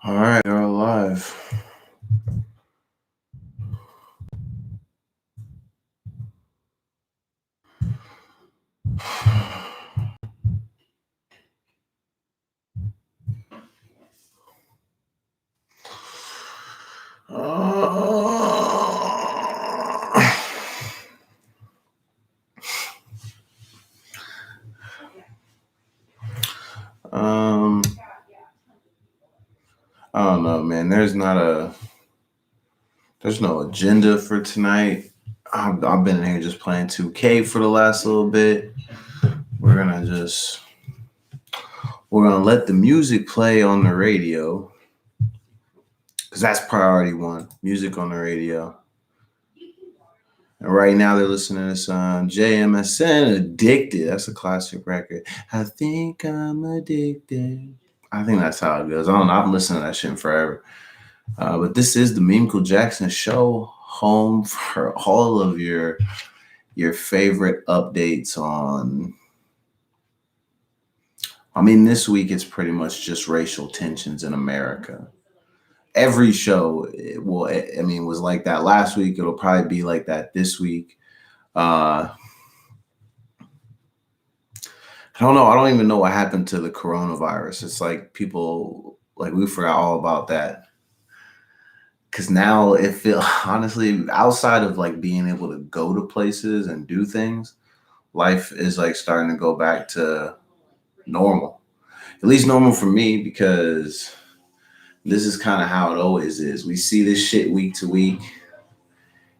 All right, you're alive. Um, I don't know, man. There's no agenda for tonight. I've been in here just playing 2K for the last little bit. We're gonna just we're gonna let the music play on the radio because that's priority one. Music on the radio. And right now they're listening to some JMSN Addicted. That's a classic record. I think I'm addicted. I think that's how it goes. I don't know. I've listened to that shit forever. But this is the Memeco Jackson Show, home for all of your favorite updates on. I mean, this week it's pretty much just racial tensions in America. Every show, was like that last week. It'll probably be like that this week. Uh, I don't know. I don't even know what happened to the coronavirus. It's like people like we forgot all about that. Cause now it feel honestly outside of like being able to go to places and do things, life is like starting to go back to normal. At least normal for me because this is kind of how it always is. We see this shit week to week.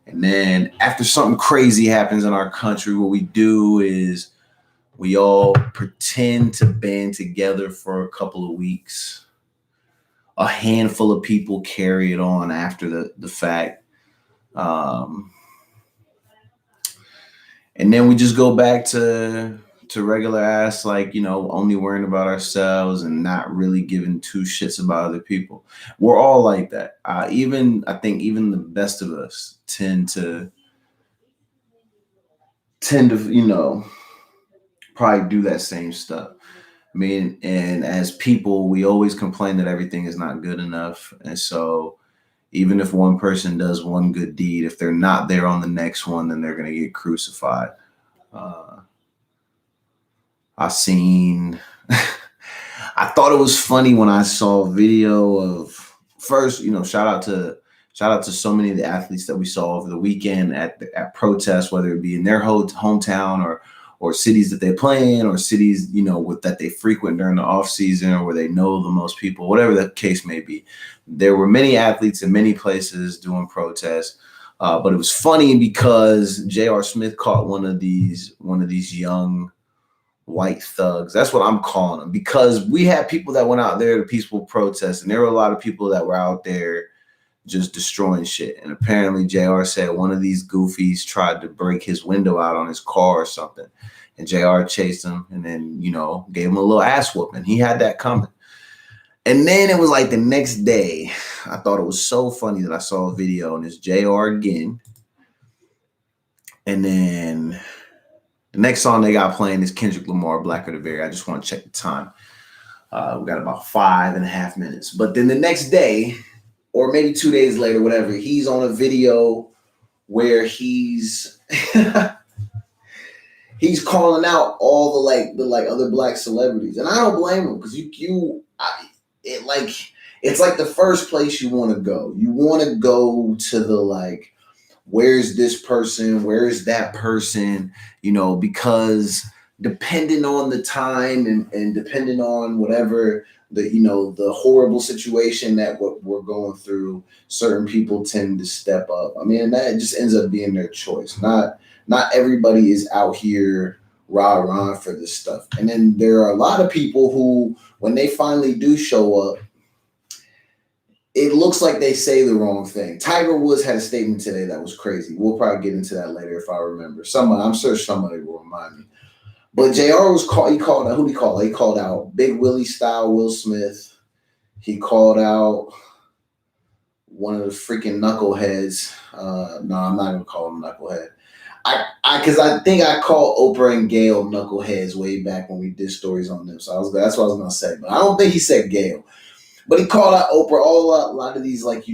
And then after something crazy happens in our country, what we do is we all pretend to band together for a couple of weeks. A handful of people carry it on after the fact. Um, and then we just go back to regular ass, like, only worrying about ourselves and not really giving two shits about other people. We're all like that. Even I think even the best of us tend to probably do that same stuff. I mean, and as people, we always complain that everything is not good enough. And so even if one person does one good deed, if they're not there on the next one, then they're going to get crucified. Uh, I seen, I thought it was funny when I saw a video of first, shout out to so many of the athletes that we saw over the weekend at protests, whether it be in their hometown or cities that they play in, or cities that they frequent during the off season, or where they know the most people, whatever the case may be. There were many athletes in many places doing protests, but it was funny because J.R. Smith caught one of these young white thugs. That's what I'm calling them, because we had people that went out there to peaceful protests, and there were a lot of people that were out there just destroying shit. And apparently JR said one of these goofies tried to break his window out on his car or something. And JR chased him and then, gave him a little ass whooping. He had that coming. And then it was like the next day, I thought it was so funny that I saw a video and it's JR again. And then the next song they got playing is Kendrick Lamar, Blacker the Berry. I just want to check the time. We got about 5.5 minutes. But then the next day, or maybe 2 days later, whatever, he's on a video where he's he's calling out all the other black celebrities, and I don't blame him, because it's like the first place you want to go. You want to go to the where's this person, where is that person, because depending on the time and depending on whatever the horrible situation that what we're going through, certain people tend to step up. I mean, that just ends up being their choice. Not everybody is out here rah-rah for this stuff. And then there are a lot of people who, when they finally do show up, it looks like they say the wrong thing. Tiger Woods had a statement today that was crazy. We'll probably get into that later if I remember. I'm sure somebody will remind me. But JR was called. He called out. Who did he call? He called out Big Willie style Will Smith. He called out one of the freaking knuckleheads. No, I'm not gonna call him knucklehead. Because I think I called Oprah and Gail knuckleheads way back when we did stories on them. So that's what I was gonna say. But I don't think he said Gail. But he called out Oprah, a lot of these, like,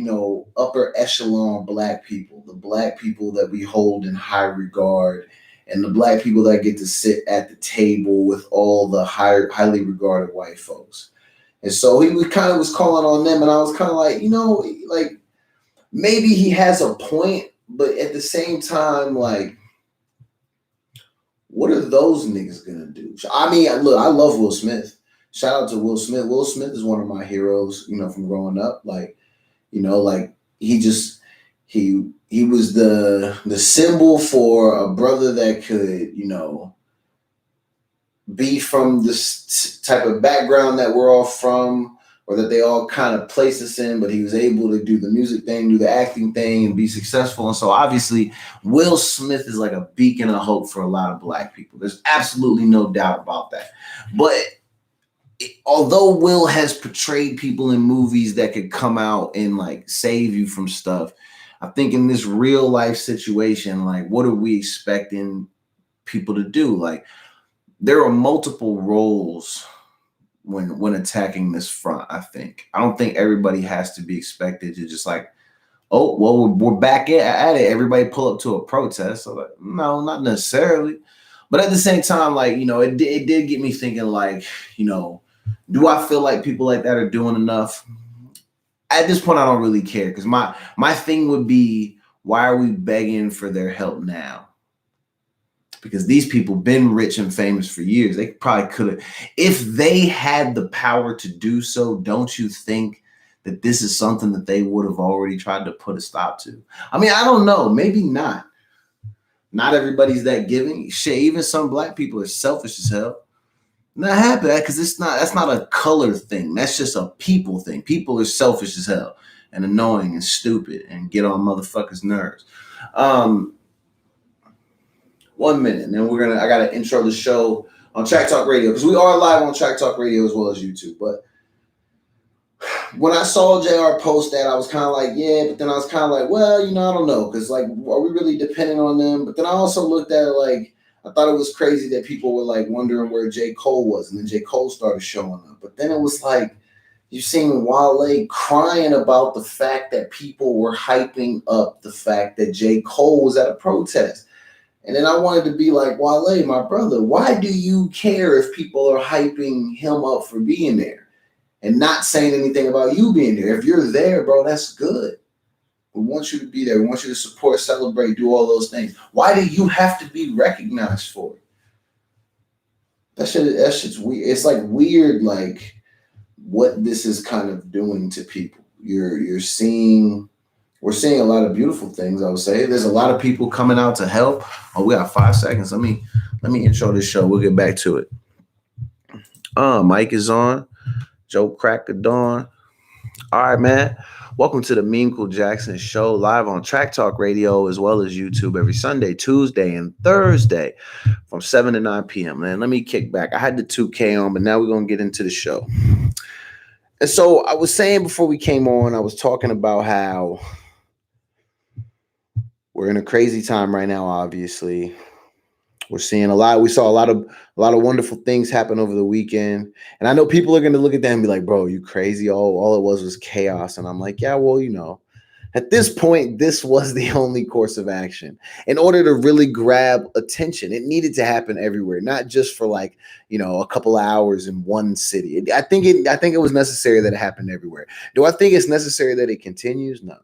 upper echelon black people, the black people that we hold in high regard, and the black people that get to sit at the table with all the highly regarded white folks. And so he was calling on them, and I was kind of like, like, maybe he has a point, but at the same time, like, what are those niggas gonna do? I mean, look, I love Will Smith. Shout out to Will Smith. Will Smith is one of my heroes, from growing up. Like, like he was the symbol for a brother that could, be from this type of background that we're all from, or that they all kind of place us in, but he was able to do the music thing, do the acting thing, and be successful. And so obviously Will Smith is like a beacon of hope for a lot of black people. There's absolutely no doubt about that. But although Will has portrayed people in movies that could come out and like save you from stuff, I think in this real life situation, like, what are we expecting people to do? Like, there are multiple roles when attacking this front. I don't think everybody has to be expected to just like, oh, well, we're back at it. Everybody pull up to a protest. So like, no, not necessarily. But at the same time, like, it did get me thinking, like, do I feel like people like that are doing enough? At this point, I don't really care, because my thing would be, why are we begging for their help now? Because these people been rich and famous for years. They probably could have, if they had the power to do so. Don't you think that this is something that they would have already tried to put a stop to? I mean, I don't know. Maybe not. Not everybody's that giving. Shit, even some black people are selfish as hell. Not happy, because that's not a color thing. That's just a people thing. People are selfish as hell and annoying and stupid and get on motherfuckers' nerves. 1 minute, and then I gotta intro the show on Track Talk Radio, because we are live on Track Talk Radio as well as YouTube. But when I saw JR post that, I was kind of like, yeah, but then I was kind of like, well, I don't know, because, like, are we really depending on them? But then I also looked at it like, I thought it was crazy that people were like wondering where J. Cole was, and then J. Cole started showing up. But then it was like, you seen Wale crying about the fact that people were hyping up the fact that J. Cole was at a protest. And then I wanted to be like, Wale, my brother, why do you care if people are hyping him up for being there and not saying anything about you being there? If you're there, bro, that's good. We want you to be there. We want you to support, celebrate, do all those things. Why do you have to be recognized for it? That shit's weird. It's like weird, like, what this is kind of doing to people. We're seeing a lot of beautiful things, I would say. There's a lot of people coming out to help. Oh, we got 5 seconds. Let me intro this show. We'll get back to it. Mike is on. Joe Crack of Dawn. All right, man. Welcome to the Mean Cool Jackson Show, live on Track Talk Radio as well as YouTube every Sunday, Tuesday, and Thursday from 7 to 9 p.m. Man, let me kick back. I had the 2K on, but now we're going to get into the show. And so I was saying before we came on, I was talking about how we're in a crazy time right now, obviously. We're seeing a lot. We saw a lot of wonderful things happen over the weekend. And I know people are going to look at that and be like, bro, you crazy? All it was chaos. And I'm like, yeah, well, at this point, this was the only course of action. In order to really grab attention, it needed to happen everywhere, not just for like, a couple of hours in one city. I think it was necessary that it happened everywhere. Do I think it's necessary that it continues? No.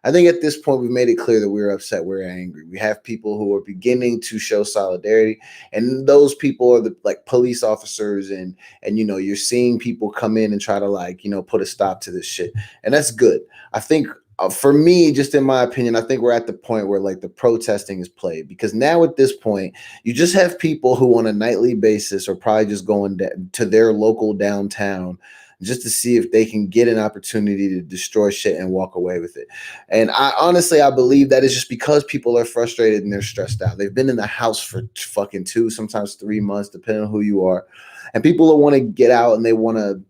I think at this point, we've made it clear that we're upset, we're angry. We have people who are beginning to show solidarity, and those people are the like police officers, and you're seeing people come in and try to like, put a stop to this shit. And that's good. I think for me, just in my opinion, I think we're at the point where like the protesting is played, because now at this point, you just have people who on a nightly basis are probably just going to their local downtown just to see if they can get an opportunity to destroy shit and walk away with it. And I believe that is just because people are frustrated and they're stressed out. They've been in the house for fucking 2, sometimes 3 months, depending on who you are. And people want to get out and they want to,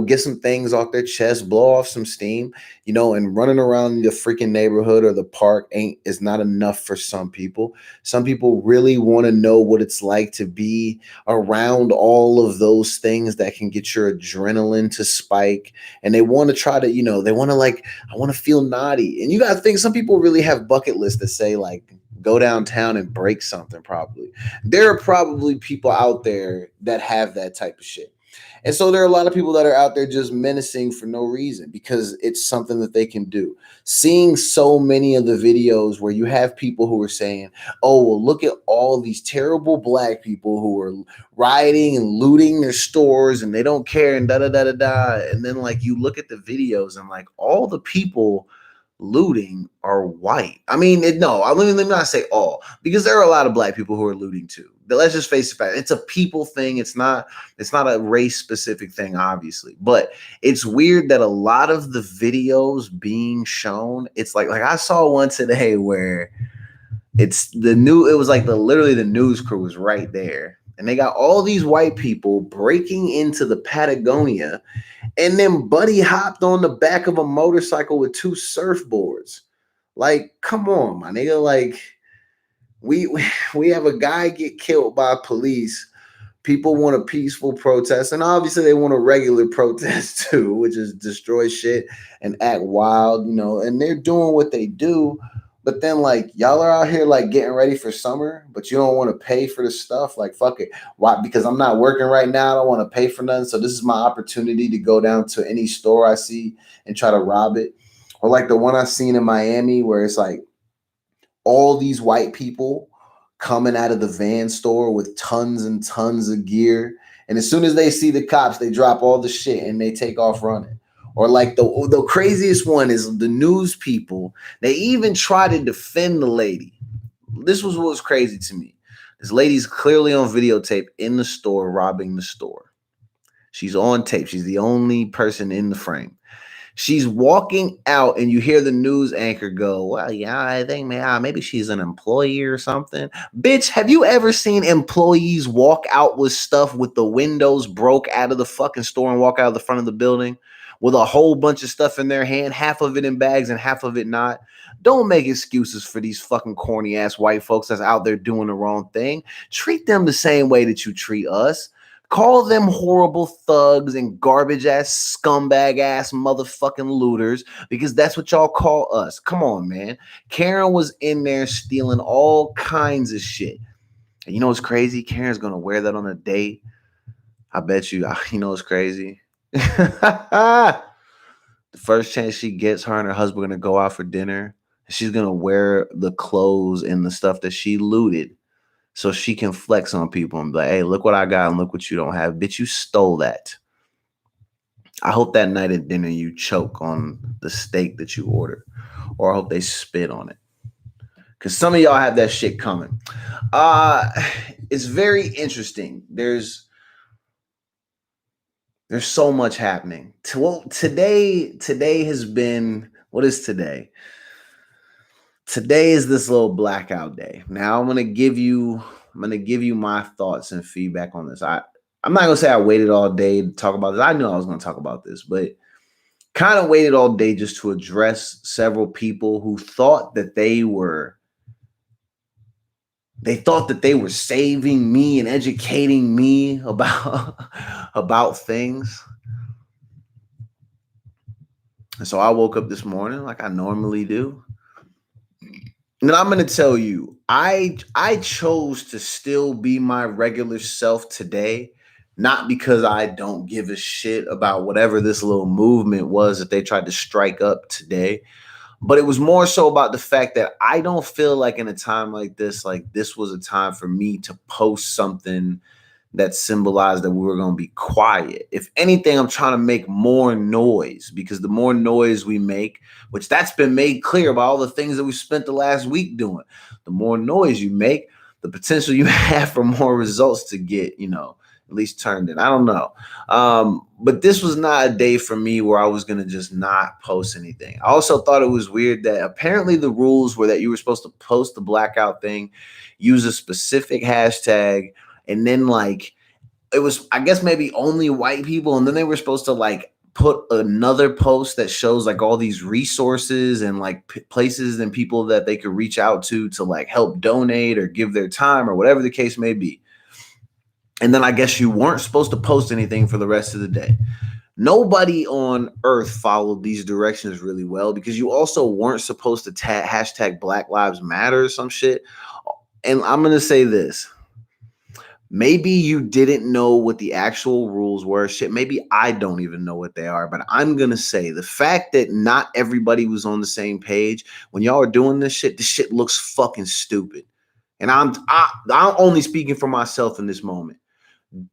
get some things off their chest, blow off some steam, and running around the freaking neighborhood or the park is not enough for some people. Some people really want to know what it's like to be around all of those things that can get your adrenaline to spike. And they want to try to, they want to like, I want to feel naughty. And you got to think some people really have bucket lists that say like, go downtown and break something. Probably there are probably people out there that have that type of shit. And so there are a lot of people that are out there just menacing for no reason because it's something that they can do. Seeing so many of the videos where you have people who are saying, oh, well, look at all these terrible black people who are rioting and looting their stores and they don't care and da da da da da. And then like you look at the videos and like all the people looting are white. I mean, let me not say all, because there are a lot of black people who are looting too. But let's just face the fact, it's a people thing. It's not a race specific thing, obviously. But it's weird that a lot of the videos being shown, it's like I saw one today where it was like literally the news crew was right there. And they got all these white people breaking into the Patagonia, and then Buddy hopped on the back of a motorcycle with 2 surfboards. Like, come on, my nigga. Like, we have a guy get killed by police. People want a peaceful protest, and obviously they want a regular protest too, which is destroy shit and act wild, and they're doing what they do. But then, like, y'all are out here, like, getting ready for summer, but you don't want to pay for the stuff. Like, fuck it. Why? Because I'm not working right now. I don't want to pay for nothing. So this is my opportunity to go down to any store I see and try to rob it. Or like the one I seen in Miami where it's like all these white people coming out of the van store with tons and tons of gear. And as soon as they see the cops, they drop all the shit and they take off running. Or like the craziest one is the news people. They even try to defend the lady. This was what was crazy to me. This lady's clearly on videotape in the store, robbing the store. She's on tape. She's the only person in the frame. She's walking out and you hear the news anchor go, well, yeah, I think maybe she's an employee or something. Bitch, have you ever seen employees walk out with stuff with the windows broke out of the fucking store and walk out of the front of the building with a whole bunch of stuff in their hand, half of it in bags and half of it not? Don't make excuses for these fucking corny ass white folks that's out there doing the wrong thing. Treat them the same way that you treat us. Call them horrible thugs and garbage ass scumbag ass motherfucking looters, because that's what y'all call us. Come on, man. Karen was in there stealing all kinds of shit. And you know what's crazy? Karen's going to wear that on a date. I bet you. You know what's crazy? The first chance she gets, her and her husband are going to go out for dinner. She's going to wear the clothes and the stuff that she looted, so she can flex on people and be like, hey, look what I got and look what you don't have. Bitch, you stole that. I hope that night at dinner you choke on the steak that you ordered. Or I hope they spit on it. Because some of y'all have that shit coming. It's very interesting. There's so much happening. Well, today has been, what is today? Today is this little blackout day. Now I'm gonna give you my thoughts and feedback on this. I'm not gonna say I waited all day to talk about this. I knew I was gonna talk about this, but kind of waited all day just to address several people who thought that they were saving me and educating me about things. And so I woke up this morning like I normally do. And I'm going to tell you, I chose to still be my regular self today, not because I don't give a shit about whatever this little movement was that they tried to strike up today. But it was more so about the fact that I don't feel like in a time like this was a time for me to post something that symbolized that we were going to be quiet. If anything, I'm trying to make more noise, because the more noise we make, which that's been made clear by all the things that we spent the last week doing, the more noise you make, the potential you have for more results to get, at least turned in. I don't know. But this was not a day for me where I was going to just not post anything. I also thought it was weird that apparently the rules were that you were supposed to post the blackout thing, use a specific hashtag, and then like it was, I guess, maybe only white people, and then they were supposed to like put another post that shows like all these resources and like places and people that they could reach out to like help donate or give their time or whatever the case may be. And then I guess you weren't supposed to post anything for the rest of the day. Nobody on earth followed these directions really well, because you also weren't supposed to hashtag Black Lives Matter or some shit. And I'm going to say this. Maybe you didn't know what the actual rules were. Shit, maybe I don't even know what they are. But I'm going to say the fact that not everybody was on the same page when y'all are doing this shit looks fucking stupid. And I'm only speaking for myself in this moment.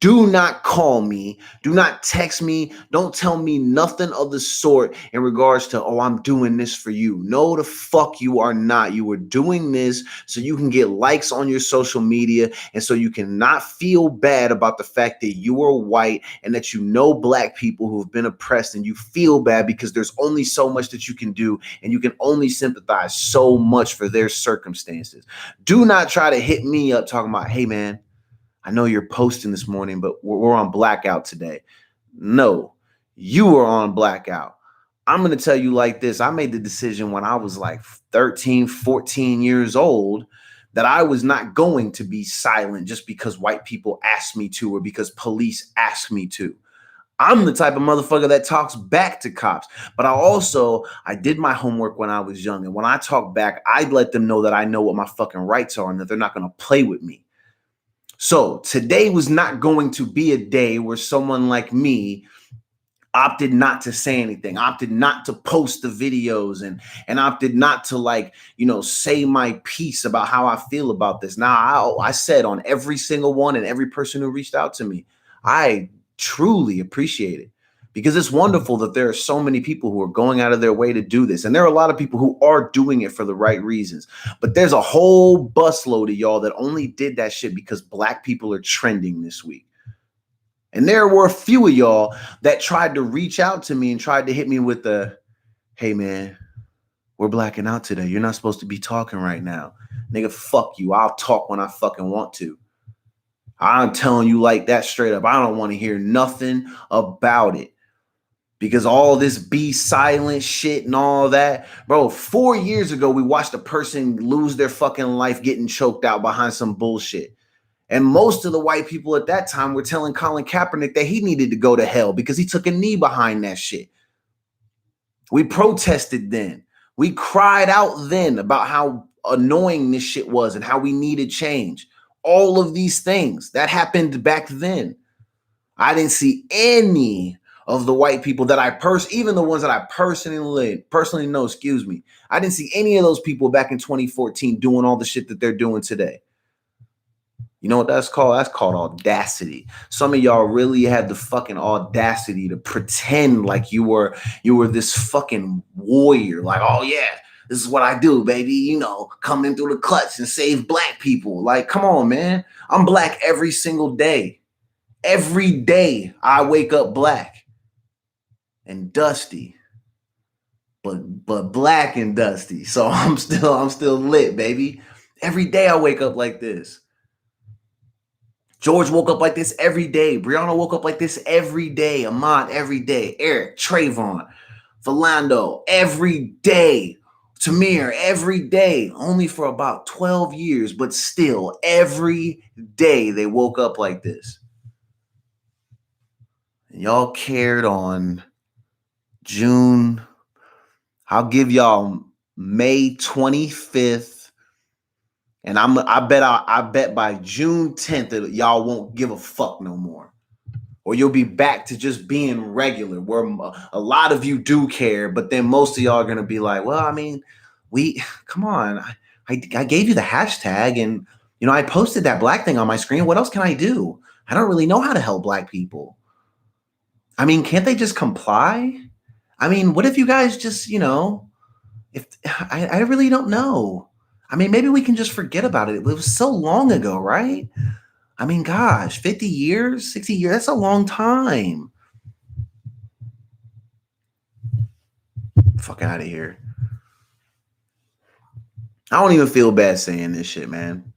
Do not call me. Do not text me. Don't tell me nothing of the sort in regards to, oh, I'm doing this for you. No, the fuck you are not. You are doing this so you can get likes on your social media, and so you cannot feel bad about the fact that you are white and that you know black people who have been oppressed, and you feel bad because there's only so much that you can do, and you can only sympathize so much for their circumstances. Do not try to hit me up talking about, hey, man, I know you're posting this morning, but we're on blackout today. No, you are on blackout. I'm going to tell you like this. I made the decision when I was like 13, 14 years old that I was not going to be silent just because white people asked me to or because police asked me to. I'm the type of motherfucker that talks back to cops. But I did my homework when I was young. And when I talk back, I'd let them know that I know what my fucking rights are and that they're not going to play with me. So today was not going to be a day where someone like me opted not to say anything, opted not to post the videos, and opted not to, like, say my piece about how I feel about this. Now, I said on every single one and every person who reached out to me, I truly appreciate it, because it's wonderful that there are so many people who are going out of their way to do this. And there are a lot of people who are doing it for the right reasons. But there's a whole busload of y'all that only did that shit because black people are trending this week. And there were a few of y'all that tried to reach out to me and tried to hit me with the, hey, man, we're blacking out today. You're not supposed to be talking right now. Nigga, fuck you. I'll talk when I fucking want to. I'm telling you like that straight up. I don't want to hear nothing about it. Because all this be silent shit and all that. Bro, 4 years ago, we watched a person lose their fucking life getting choked out behind some bullshit. And most of the white people at that time were telling Colin Kaepernick that he needed to go to hell because he took a knee behind that shit. We protested then. We cried out then about how annoying this shit was and how we needed change. All of these things that happened back then. I didn't see any of the white people that even the ones that I personally know, I didn't see any of those people back in 2014 doing all the shit that they're doing today. You know what that's called? That's called audacity. Some of y'all really had the fucking audacity to pretend like you were this fucking warrior. Like, oh yeah, this is what I do, baby. Coming through the clutch and save black people. Like, come on, man. I'm black every single day. Every day I wake up black and dusty, but black and dusty. So I'm still lit, baby. Every day I wake up like this. George woke up like this every day. Brianna woke up like this every day. Ahmad every day. Eric, Trayvon, Philando every day. Tamir every day. Only for about 12 years, but still every day they woke up like this. And y'all cared on June. I'll give y'all May 25th. And I bet by June 10th that y'all won't give a fuck no more. Or you'll be back to just being regular, where a lot of you do care, but then most of y'all are going to be like, well, I mean, come on. I gave you the hashtag and, I posted that black thing on my screen. What else can I do? I don't really know how to help black people. I mean, can't they just comply? I mean, what if you guys just, if I really don't know. I mean, maybe we can just forget about it. It was so long ago, right? I mean, gosh, 50 years, 60 years, that's a long time. Fuck out of here. I don't even feel bad saying this shit, man.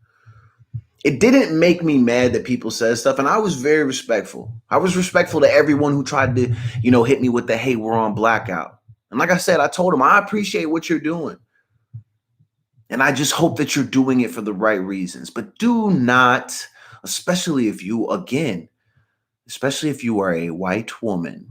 It didn't make me mad that people said stuff, and I was very respectful. I was respectful to everyone who tried to, hit me with the, hey, we're on blackout. And like I said, I told them, I appreciate what you're doing. And I just hope that you're doing it for the right reasons. But do not, especially if you, again, especially if you are a white woman,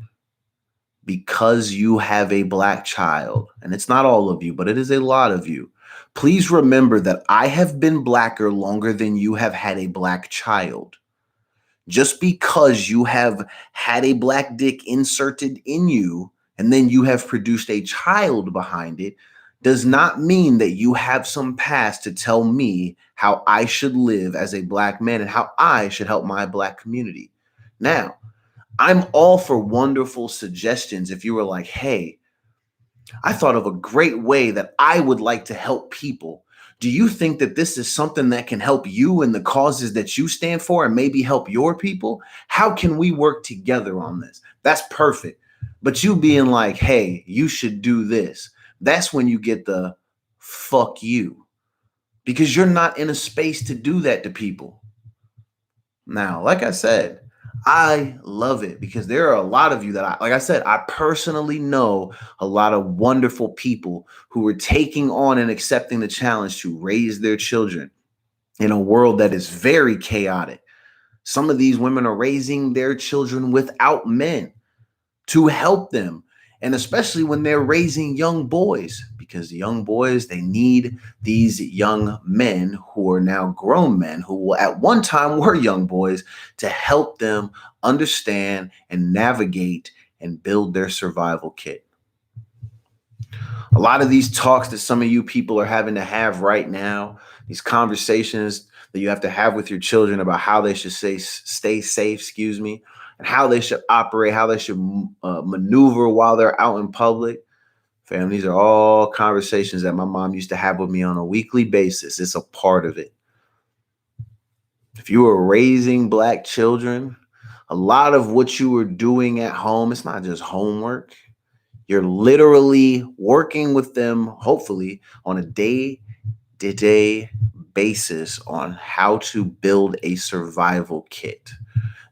because you have a black child, and it's not all of you, but it is a lot of you. Please remember that I have been blacker longer than you have had a black child. Just because you have had a black dick inserted in you and then you have produced a child behind it does not mean that you have some past to tell me how I should live as a black man and how I should help my black community. Now, I'm all for wonderful suggestions. If you were like, hey, I thought of a great way that I would like to help people. Do you think that this is something that can help you and the causes that you stand for and maybe help your people? How can we work together on this? That's perfect. But you being like, hey, you should do this. That's when you get the fuck you, because you're not in a space to do that to people. Now, like I said, I love it because there are a lot of you that I personally know a lot of wonderful people who are taking on and accepting the challenge to raise their children in a world that is very chaotic. Some of these women are raising their children without men to help them. And especially when they're raising young boys, because young boys, they need these young men who are now grown men who at one time were young boys to help them understand and navigate and build their survival kit. A lot of these talks that some of you people are having to have right now, these conversations that you have to have with your children about how they should stay safe, and how they should operate, how they should maneuver while they're out in public. Fam, these are all conversations that my mom used to have with me on a weekly basis. It's a part of it. If you are raising black children, a lot of what you are doing at home, it's not just homework. You're literally working with them, hopefully, on a day-to-day basis on how to build a survival kit.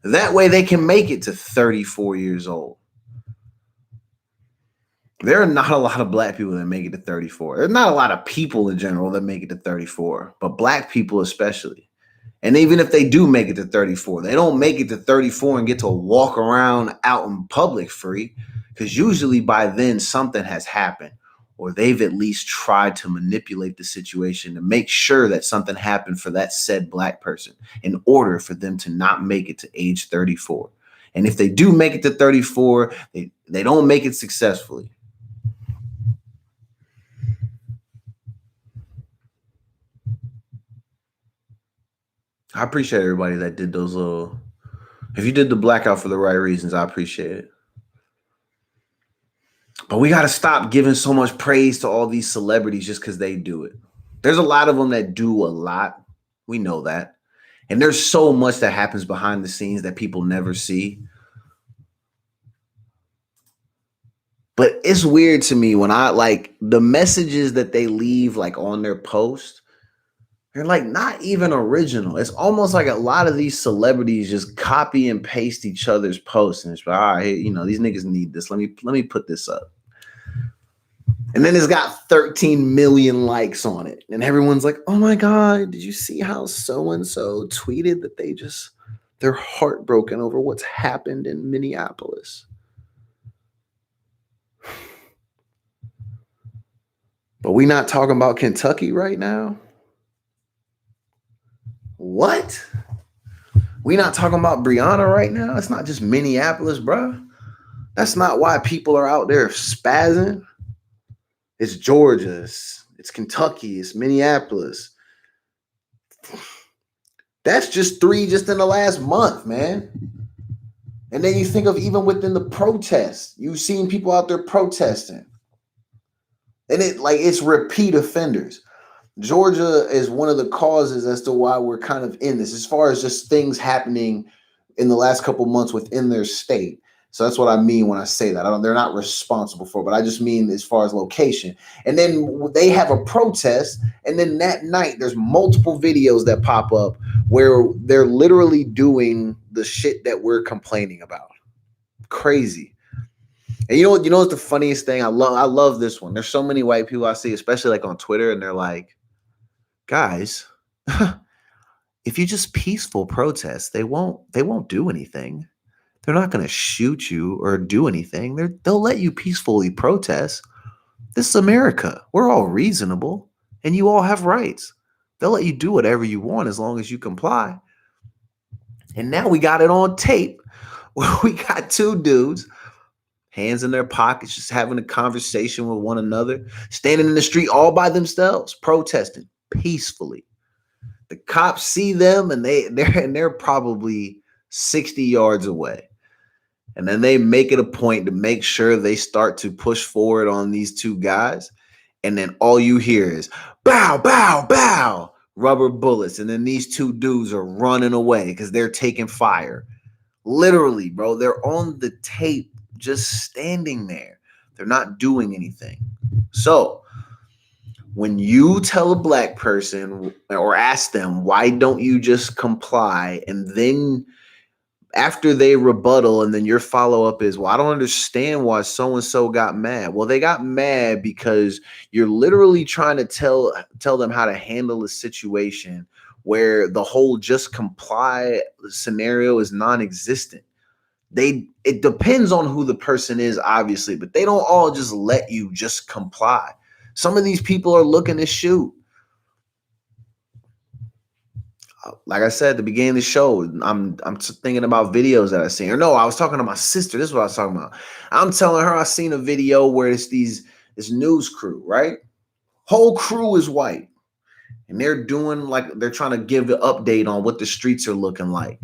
That way they can make it to 34 years old. There are not a lot of black people that make it to 34. There's not a lot of people in general that make it to 34, but black people especially. And even if they do make it to 34, they don't make it to 34 and get to walk around out in public free, because usually by then something has happened, or they've at least tried to manipulate the situation to make sure that something happened for that said black person in order for them to not make it to age 34. And if they do make it to 34, they don't make it successfully. I appreciate everybody that did those little, if you did the blackout for the right reasons, I appreciate it. But we got to stop giving so much praise to all these celebrities just because they do it. There's a lot of them that do a lot. We know that. And there's so much that happens behind the scenes that people never see. But it's weird to me when I like the messages that they leave like on their post. They're like not even original. It's almost like a lot of these celebrities just copy and paste each other's posts, and it's like, all right, these niggas need this. Let me put this up. And then it's got 13 million likes on it. And everyone's like, oh my God, did you see how so-and-so tweeted that they're heartbroken over what's happened in Minneapolis? But we not talking about Kentucky right now? What? We not talking about Breonna right now? It's not just Minneapolis, bro. That's not why people are out there spazzing. It's Georgia, it's Kentucky, it's Minneapolis. That's just 3 just in the last month, man. And then you think of even within the protests, you've seen people out there protesting. And it's repeat offenders. Georgia is one of the causes as to why we're kind of in this, as far as just things happening in the last couple months within their state. So that's what I mean when I say that. They're not responsible for it, but I just mean as far as location. And then they have a protest, and then that night there's multiple videos that pop up where they're literally doing the shit that we're complaining about. Crazy. And you know what's the funniest thing? I love this one. There's so many white people I see, especially like on Twitter, and they're like, guys, if you just peaceful protest, they won't do anything. They're not going to shoot you or do anything. They'll let you peacefully protest. This is America. We're all reasonable and you all have rights. They'll let you do whatever you want as long as you comply. And now we got it on tape. We got two dudes, hands in their pockets, just having a conversation with one another, standing in the street all by themselves, protesting peacefully. The cops see them and they're probably 60 yards away. And then they make it a point to make sure they start to push forward on these two guys. And then all you hear is bow, bow, bow, rubber bullets. And then these two dudes are running away because they're taking fire. Literally, bro, they're on the tape just standing there. They're not doing anything. So when you tell a black person or ask them, why don't you just comply? And then after they rebuttal, and then your follow-up is, well, I don't understand why so-and-so got mad. Well, they got mad because you're literally trying to tell them how to handle a situation where the whole just comply scenario is non-existent. It depends on who the person is, obviously, but they don't all just let you just comply. Some of these people are looking to shoot. Like I said at the beginning of the show, I'm thinking about videos that I seen. Or no, I was talking to my sister. This is what I was talking about. I'm telling her I seen a video where it's this news crew, right? Whole crew is white. And they're doing like they're trying to give an update on what the streets are looking like.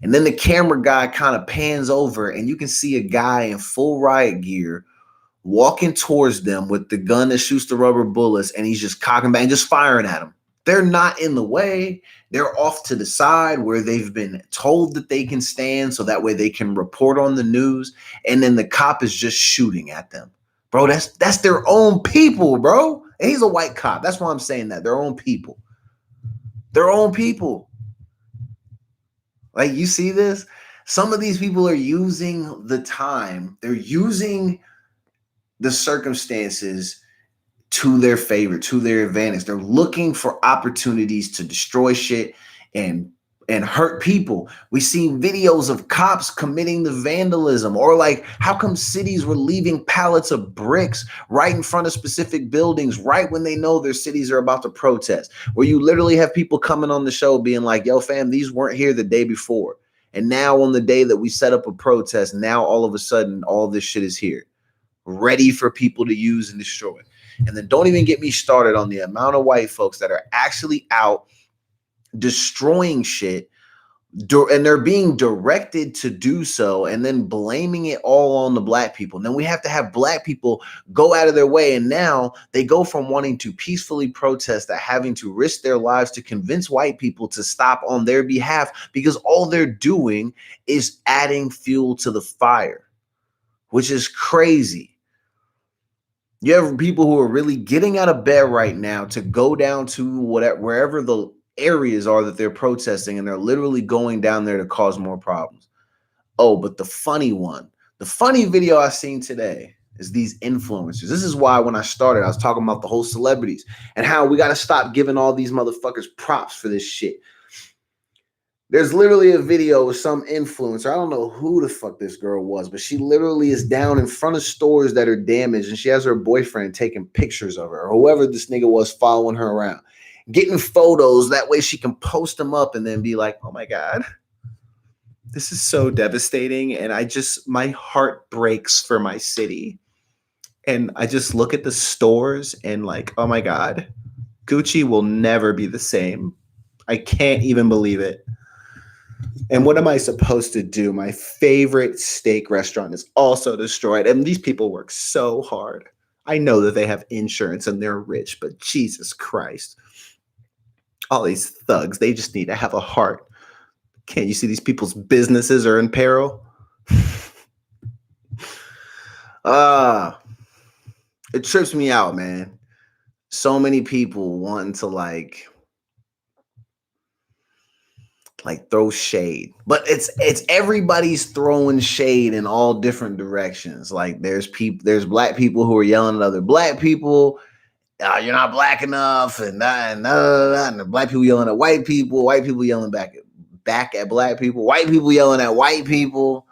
And then the camera guy kind of pans over and you can see a guy in full riot gear walking towards them with the gun that shoots the rubber bullets, and he's just cocking back and just firing at them. They're not in the way. They're off to the side where they've been told that they can stand so that way they can report on the news. And then the cop is just shooting at them. Bro, that's their own people, bro. And he's a white cop. That's why I'm saying that. Their own people. Their own people. Like, you see this? Some of these people are using the time. They're using the circumstances to their favor, to their advantage. They're looking for opportunities to destroy shit and hurt people. We see videos of cops committing the vandalism, or like, how come cities were leaving pallets of bricks right in front of specific buildings right when they know their cities are about to protest, where you literally have people coming on the show being like, yo fam, these weren't here the day before. And now on the day that we set up a protest, now all of a sudden all this shit is here, ready for people to use and destroy. And then don't even get me started on the amount of white folks that are actually out destroying shit, and they're being directed to do so, and then blaming it all on the black people. And then we have to have black people go out of their way. And now they go from wanting to peacefully protest to having to risk their lives to convince white people to stop on their behalf, because all they're doing is adding fuel to the fire, which is crazy. You have people who are really getting out of bed right now to go down to wherever the areas are that they're protesting, and they're literally going down there to cause more problems. Oh, but the funny video I seen today is these influencers. This is why when I started, I was talking about the whole celebrities and how we got to stop giving all these motherfuckers props for this shit. There's literally a video with some influencer. I don't know who the fuck this girl was, but she literally is down in front of stores that are damaged, and she has her boyfriend taking pictures of her, or whoever this nigga was following her around, getting photos. That way she can post them up and then be like, oh my God, this is so devastating. And my heart breaks for my city. And I just look at the stores and like, oh my God, Gucci will never be the same. I can't even believe it. And what am I supposed to do? My favorite steak restaurant is also destroyed. And these people work so hard. I know that they have insurance and they're rich, but Jesus Christ. All these thugs, they just need to have a heart. Can't you see these people's businesses are in peril? Uh, it trips me out, man. So many people wanting to throw shade, but it's everybody's throwing shade in all different directions. Like there's black people who are yelling at other black people, you're not black enough, and the black people yelling at white people yelling back at black people, white people yelling at white people,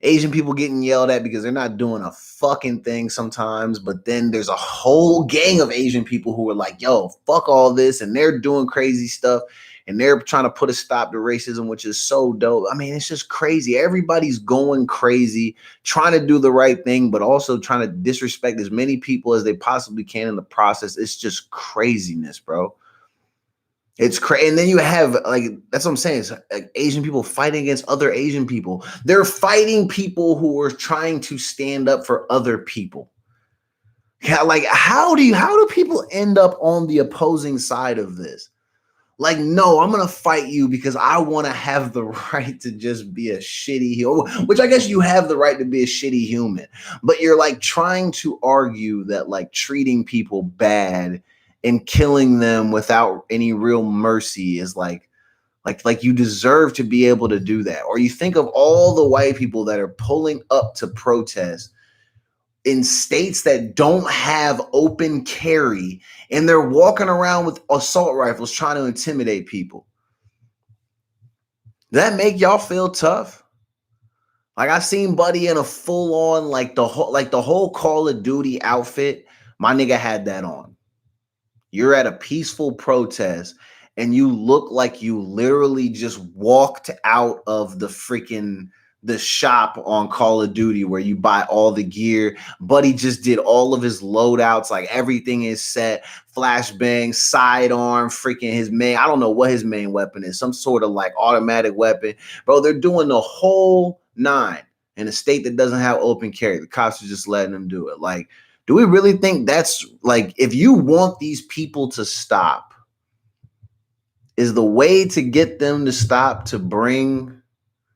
Asian people getting yelled at because they're not doing a fucking thing sometimes. But then there's a whole gang of Asian people who are like, yo, fuck all this. And they're doing crazy stuff. And they're trying to put a stop to racism, which is so dope. I mean, it's just crazy. Everybody's going crazy, trying to do the right thing, but also trying to disrespect as many people as they possibly can in the process. It's just craziness, bro. It's crazy. And then you have that's what I'm saying. It's like Asian people fighting against other Asian people. They're fighting people who are trying to stand up for other people. Yeah, how do people end up on the opposing side of this? Like, no, I'm gonna fight you because I want to have the right to just be a shitty human, which I guess you have the right to be a shitty human, but you're trying to argue that treating people bad and killing them without any real mercy is like you deserve to be able to do that. Or you think of all the white people that are pulling up to protest in states that don't have open carry, and they're walking around with assault rifles trying to intimidate people. Does that make y'all feel tough? I seen Buddy in a full on the whole Call of Duty outfit. My nigga had that on. You're at a peaceful protest and you look like you literally just walked out of the shop on Call of Duty where you buy all the gear. Buddy just did all of his loadouts. Everything is set. Flashbang, sidearm, his main. I don't know what his main weapon is. Some sort of automatic weapon. Bro, they're doing the whole nine in a state that doesn't have open carry. The cops are just letting them do it. Do we really think that's if you want these people to stop, is the way to get them to stop to bring,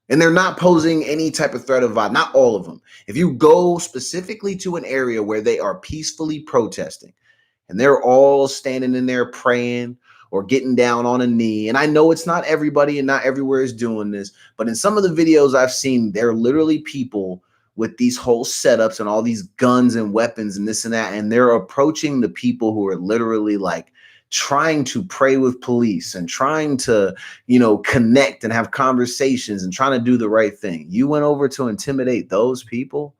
and they're not posing any type of threat of violence, not all of them. If you go specifically to an area where they are peacefully protesting and they're all standing in there praying or getting down on a knee, and I know it's not everybody and not everywhere is doing this, but in some of the videos I've seen, they're literally people with these whole setups and all these guns and weapons and this and that, and they're approaching the people who are literally trying to pray with police and trying to, connect and have conversations and trying to do the right thing. You went over to intimidate those people?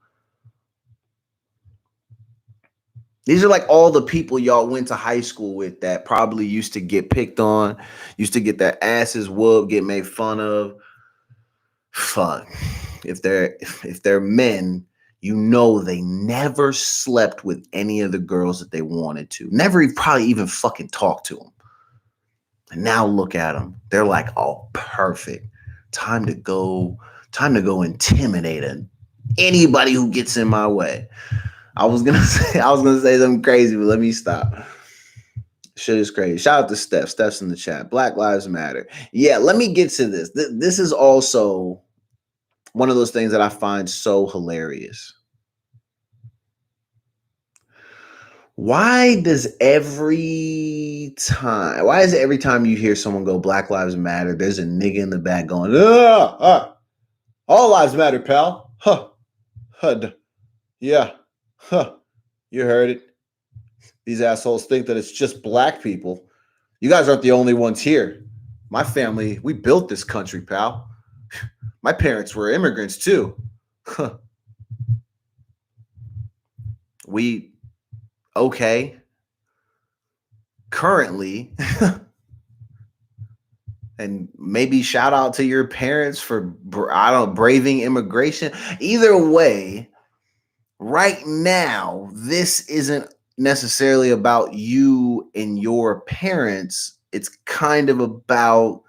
These are all the people y'all went to high school with that probably used to get picked on, used to get their asses whooped, get made fun of. Fuck. If they're men, they never slept with any of the girls that they wanted to. Never probably even fucking talked to them. And now look at them. They're oh, perfect. Time to go intimidate anybody who gets in my way. I was gonna say something crazy, but let me stop. Shit is crazy. Shout out to Steph. Steph's in the chat. Black Lives Matter. Yeah, let me get to this. This is also one of those things that I find so hilarious. Why is it every time you hear someone go Black Lives Matter, there's a nigga in the back going, all lives matter, pal. Huh. Yeah. Huh. You heard it. These assholes think that it's just black people. You guys aren't the only ones here. My family, we built this country, pal. My parents were immigrants too. Huh. Okay. Currently, and maybe shout out to your parents for braving immigration. Either way, right now, this isn't necessarily about you and your parents. It's kind of about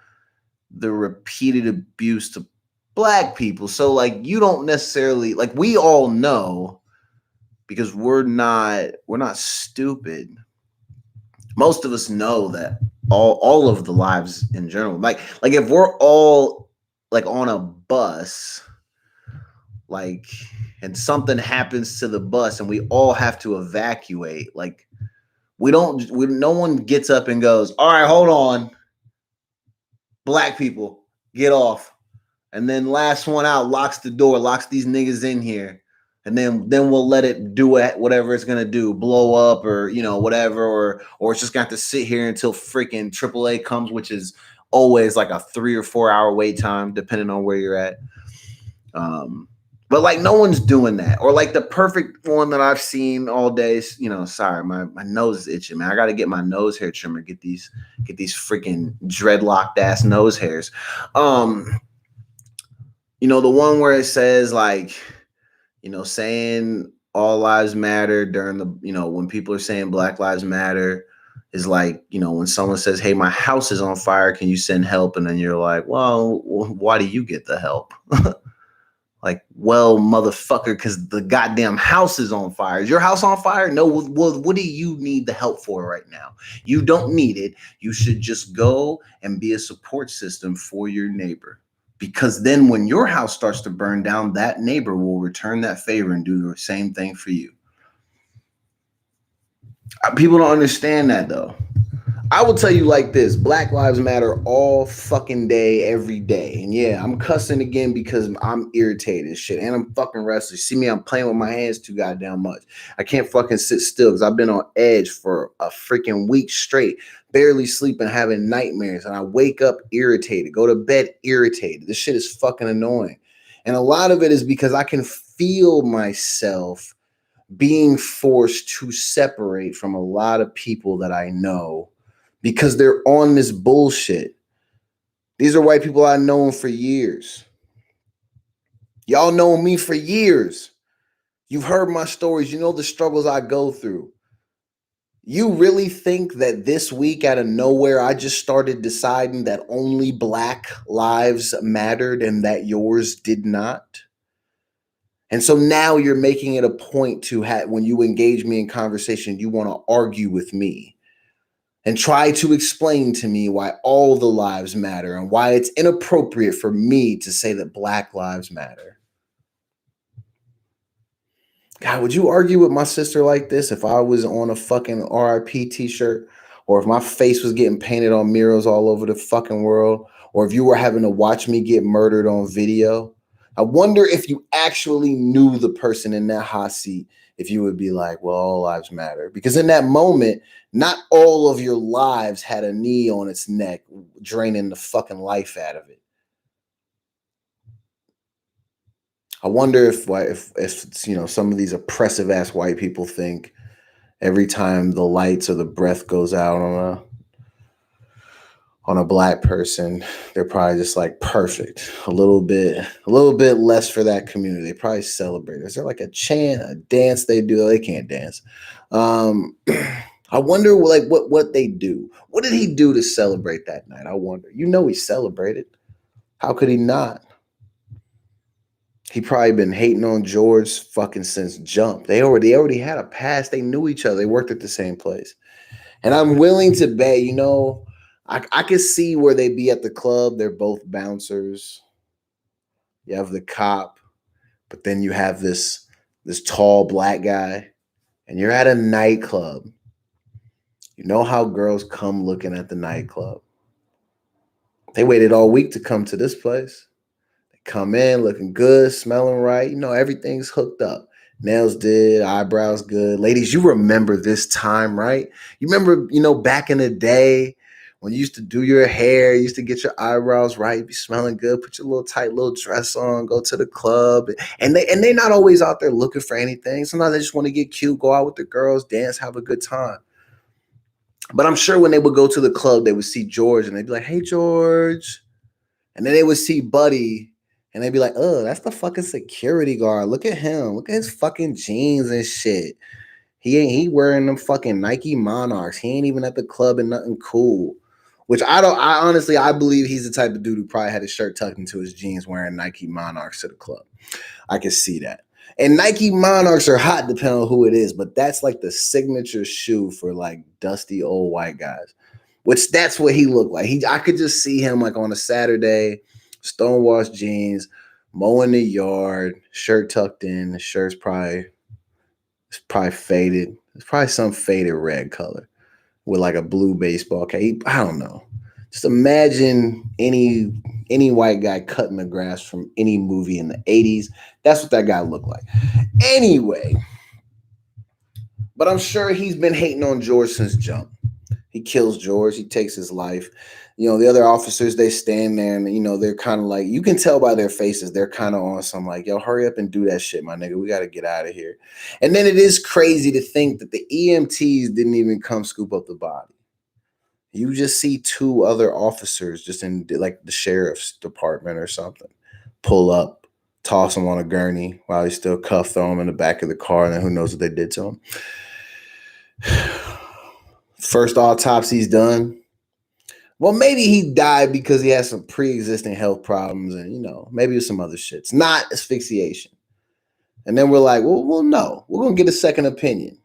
the repeated abuse to black people. So you don't necessarily we all know, because we're not stupid. Most of us know that all of the lives in general, if we're all on a bus, like, and something happens to the bus and we all have to evacuate, like, no one gets up and goes, all right, hold on, black people, get off. And then last one out locks the door, locks these niggas in here. And then we'll let it do whatever it's gonna do, blow up or whatever, or it's just got to sit here until freaking AAA comes, which is always like a 3 or 4 hour wait time, depending on where you're at. But like no one's doing that. Or like the perfect one that I've seen all day, sorry, my nose is itching, man. I gotta get my nose hair trimmer, get these freaking dreadlocked ass nose hairs. The one where it says like, saying all lives matter during the, when people are saying Black Lives Matter is like, when someone says, hey, my house is on fire, can you send help? And then you're like, well, why do you get the help? Like, well, motherfucker, because the goddamn house is on fire. Is your house on fire? No. Well, what do you need the help for right now? You don't need it. You should just go and be a support system for your neighbor. Because then when your house starts to burn down, that neighbor will return that favor and do the same thing for you. People don't understand that, though. I will tell you like this: Black Lives Matter all fucking day, every day. And yeah, I'm cussing again because I'm irritated as shit. And I'm fucking restless. See me, I'm playing with my hands too goddamn much. I can't fucking sit still because I've been on edge for a freaking week straight, barely sleeping, having nightmares. And I wake up irritated, go to bed irritated. This shit is fucking annoying. And a lot of it is because I can feel myself being forced to separate from a lot of people that I know, because they're on this bullshit. These are white people I've known for years. Y'all know me for years. You've heard my stories. You know the struggles I go through. You really think that this week out of nowhere, I just started deciding that only Black lives mattered and that yours did not? And so now you're making it a point to when you engage me in conversation, you want to argue with me and try to explain to me why all the lives matter and why it's inappropriate for me to say that Black lives matter. God, would you argue with my sister like this if I was on a fucking RIP t-shirt, or if my face was getting painted on murals all over the fucking world, or if you were having to watch me get murdered on video? I wonder if you actually knew the person in that hot seat, if you would be like, well, all lives matter. Because in that moment, not all of your lives had a knee on its neck, draining the fucking life out of it. I wonder if some of these oppressive ass white people think every time the lights or the breath goes out on a Black person, they're probably just like, perfect. A little bit less for that community. They probably celebrate. Is there like a chant, a dance they do? They can't dance. I wonder like what they do. What did he do to celebrate that night? I wonder. He celebrated. How could he not? He probably been hating on George fucking since jump. They already had a past. They knew each other. They worked at the same place. And I'm willing to bet, I could see where they be at the club. They're both bouncers. You have the cop, but then you have this tall Black guy, and you're at a nightclub. You know how girls come looking at the nightclub. They waited all week to come to this place. They come in looking good, smelling right. Everything's hooked up. Nails did, eyebrows good. Ladies, you remember this time, right? You remember, back in the day when you used to do your hair, you used to get your eyebrows right, be smelling good, put your little tight little dress on, go to the club. And they not always out there looking for anything. Sometimes they just want to get cute, go out with the girls, dance, have a good time. But I'm sure when they would go to the club, they would see George and they'd be like, hey, George. And then they would see Buddy and they'd be like, oh, that's the fucking security guard. Look at him. Look at his fucking jeans and shit. He wearing them fucking Nike Monarchs. He ain't even at the club and nothing cool. Which I honestly believe he's the type of dude who probably had his shirt tucked into his jeans wearing Nike Monarchs to the club. I can see that. And Nike Monarchs are hot depending on who it is, but that's like the signature shoe for like dusty old white guys, which that's what he looked like. I could just see him like on a Saturday, stonewashed jeans, mowing the yard, shirt tucked in. The shirt's probably faded. It's probably some faded red color with like a blue baseball cap. I don't know. Just imagine any white guy cutting the grass from any movie in the 80s. That's what that guy looked like. Anyway, but I'm sure he's been hating on George since jump. He kills George. He takes his life. The other officers, they stand there and, they're kind of like, you can tell by their faces, they're kind of on some like, yo, hurry up and do that shit, my nigga. We got to get out of here. And then it is crazy to think that the EMTs didn't even come scoop up the body. You just see two other officers just in like the sheriff's department or something pull up, toss him on a gurney while he's still cuffed, throw him in the back of the car, and then who knows what they did to him. First autopsy's done. Well, maybe he died because he has some pre-existing health problems and, maybe some other shit. It's not asphyxiation. And then we're like, well, no. We're going to get a second opinion.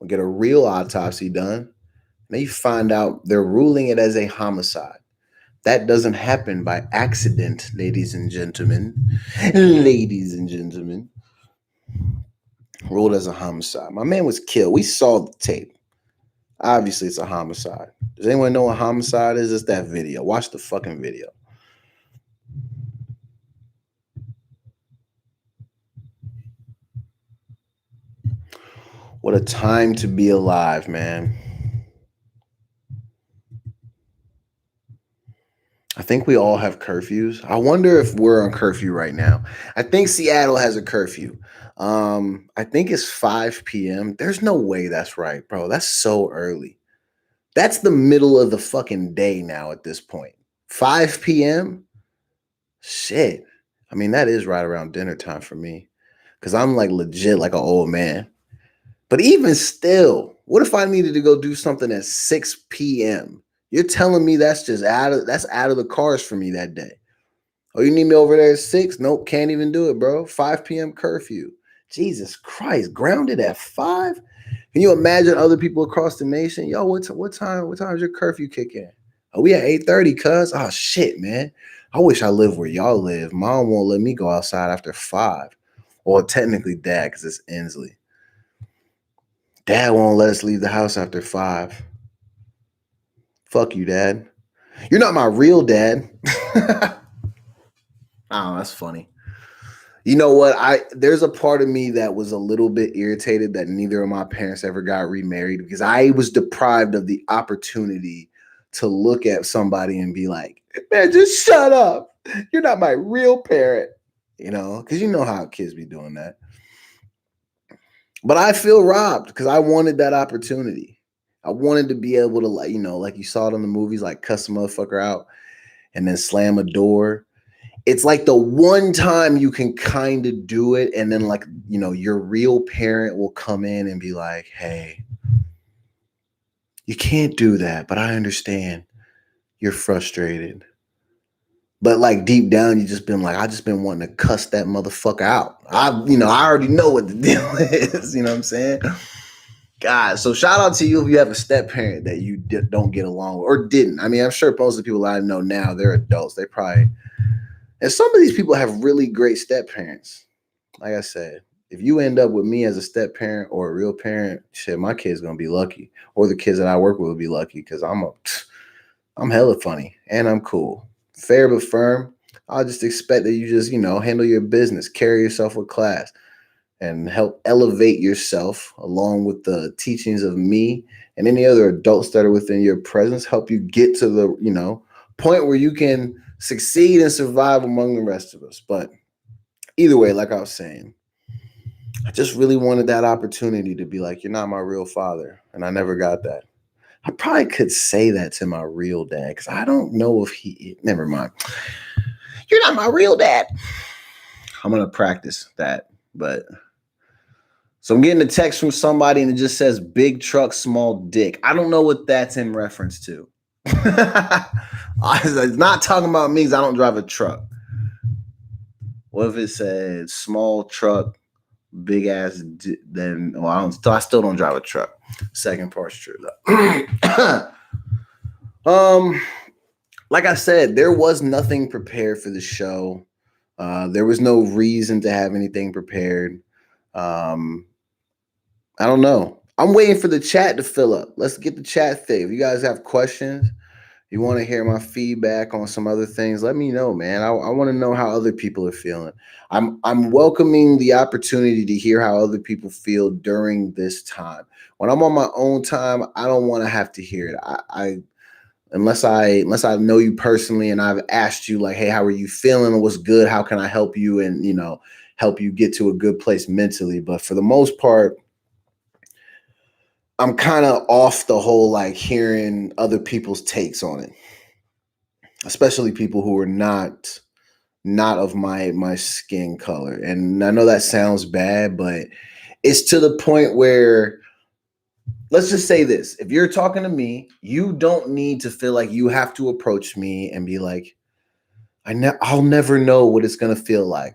We'll get a real autopsy done. Then you find out they're ruling it as a homicide. That doesn't happen by accident, ladies and gentlemen. Ladies and gentlemen. Ruled as a homicide. My man was killed. We saw the tape. Obviously, it's a homicide. Does anyone know what homicide is? It's that video. Watch the fucking video. What a time to be alive, man. I think we all have curfews. I wonder if we're on curfew right now. I think Seattle has a curfew. I think it's 5 p.m. There's no way that's right, bro. That's so early. That's the middle of the fucking day now at this point. 5 p.m.? Shit. I mean, that is right around dinner time for me. Because I'm like legit like an old man. But even still, what if I needed to go do something at 6 p.m.? You're telling me that's just out of the cards for me that day. Oh, you need me over there at 6? Nope, can't even do it, bro. 5 p.m. curfew. Jesus Christ, grounded at 5? Can you imagine other people across the nation? Yo, what time is your curfew kick in? Oh, we at 8:30, cuz. Oh shit, man. I wish I lived where y'all live. Mom won't let me go outside after 5. Well, technically dad, because it's Inslee. Dad won't let us leave the house after 5. Fuck you, Dad. You're not my real dad. Oh, that's funny. You know what? There's a part of me that was a little bit irritated that neither of my parents ever got remarried because I was deprived of the opportunity to look at somebody and be like, man, just shut up. You're not my real parent. Because you know how kids be doing that. But I feel robbed because I wanted that opportunity. I wanted to be able to, like you saw it in the movies, like cuss a motherfucker out and then slam a door. It's like the one time you can kind of do it. And then your real parent will come in and be like, hey, you can't do that. But I understand you're frustrated. But like deep down, you just been like, I just been wanting to cuss that motherfucker out. I already know what the deal is. You know what I'm saying? God, so shout out to you if you have a step parent that you don't get along with or didn't. I mean, I'm sure most of the people I know now, they're adults. They probably, and some of these people have really great step parents. Like I said, if you end up with me as a step parent or a real parent, shit, my kid's gonna be lucky, or the kids that I work with will be lucky because I'm hella funny and I'm cool, fair but firm. I'll just expect that you just handle your business, carry yourself with class, and help elevate yourself along with the teachings of me and any other adults that are within your presence. Help you get to the point where you can succeed and survive among the rest of us. But either way, like I was saying, I just really wanted that opportunity to be like, you're not my real father. And I never got that. I probably could say that to my real dad because I don't know if never mind. You're not my real dad. I'm going to practice that. But so I'm getting a text from somebody and it just says big truck, small dick. I don't know what that's in reference to. It's not talking about me because I don't drive a truck. What if it said small truck, big ass? Then I still don't drive a truck. Second part's true though. Like I said, there was nothing prepared for the show. There was no reason to have anything prepared. Um, I don't know. I'm waiting for the chat to fill up. Let's get the chat thing. If you guys have questions, you want to hear my feedback on some other things, let me know, man. I want to know how other people are feeling. I'm welcoming the opportunity to hear how other people feel during this time. When I'm on my own time, I don't want to have to hear it. I unless I know you personally and I've asked you like, hey, how are you feeling? What's good? How can I help you? And help you get to a good place mentally. But for the most part, I'm kind of off the whole like hearing other people's takes on it, especially people who are not of my skin color. And I know that sounds bad, but it's to the point where, let's just say this: if you're talking to me, you don't need to feel like you have to approach me and be like, I'll never know what it's gonna feel like.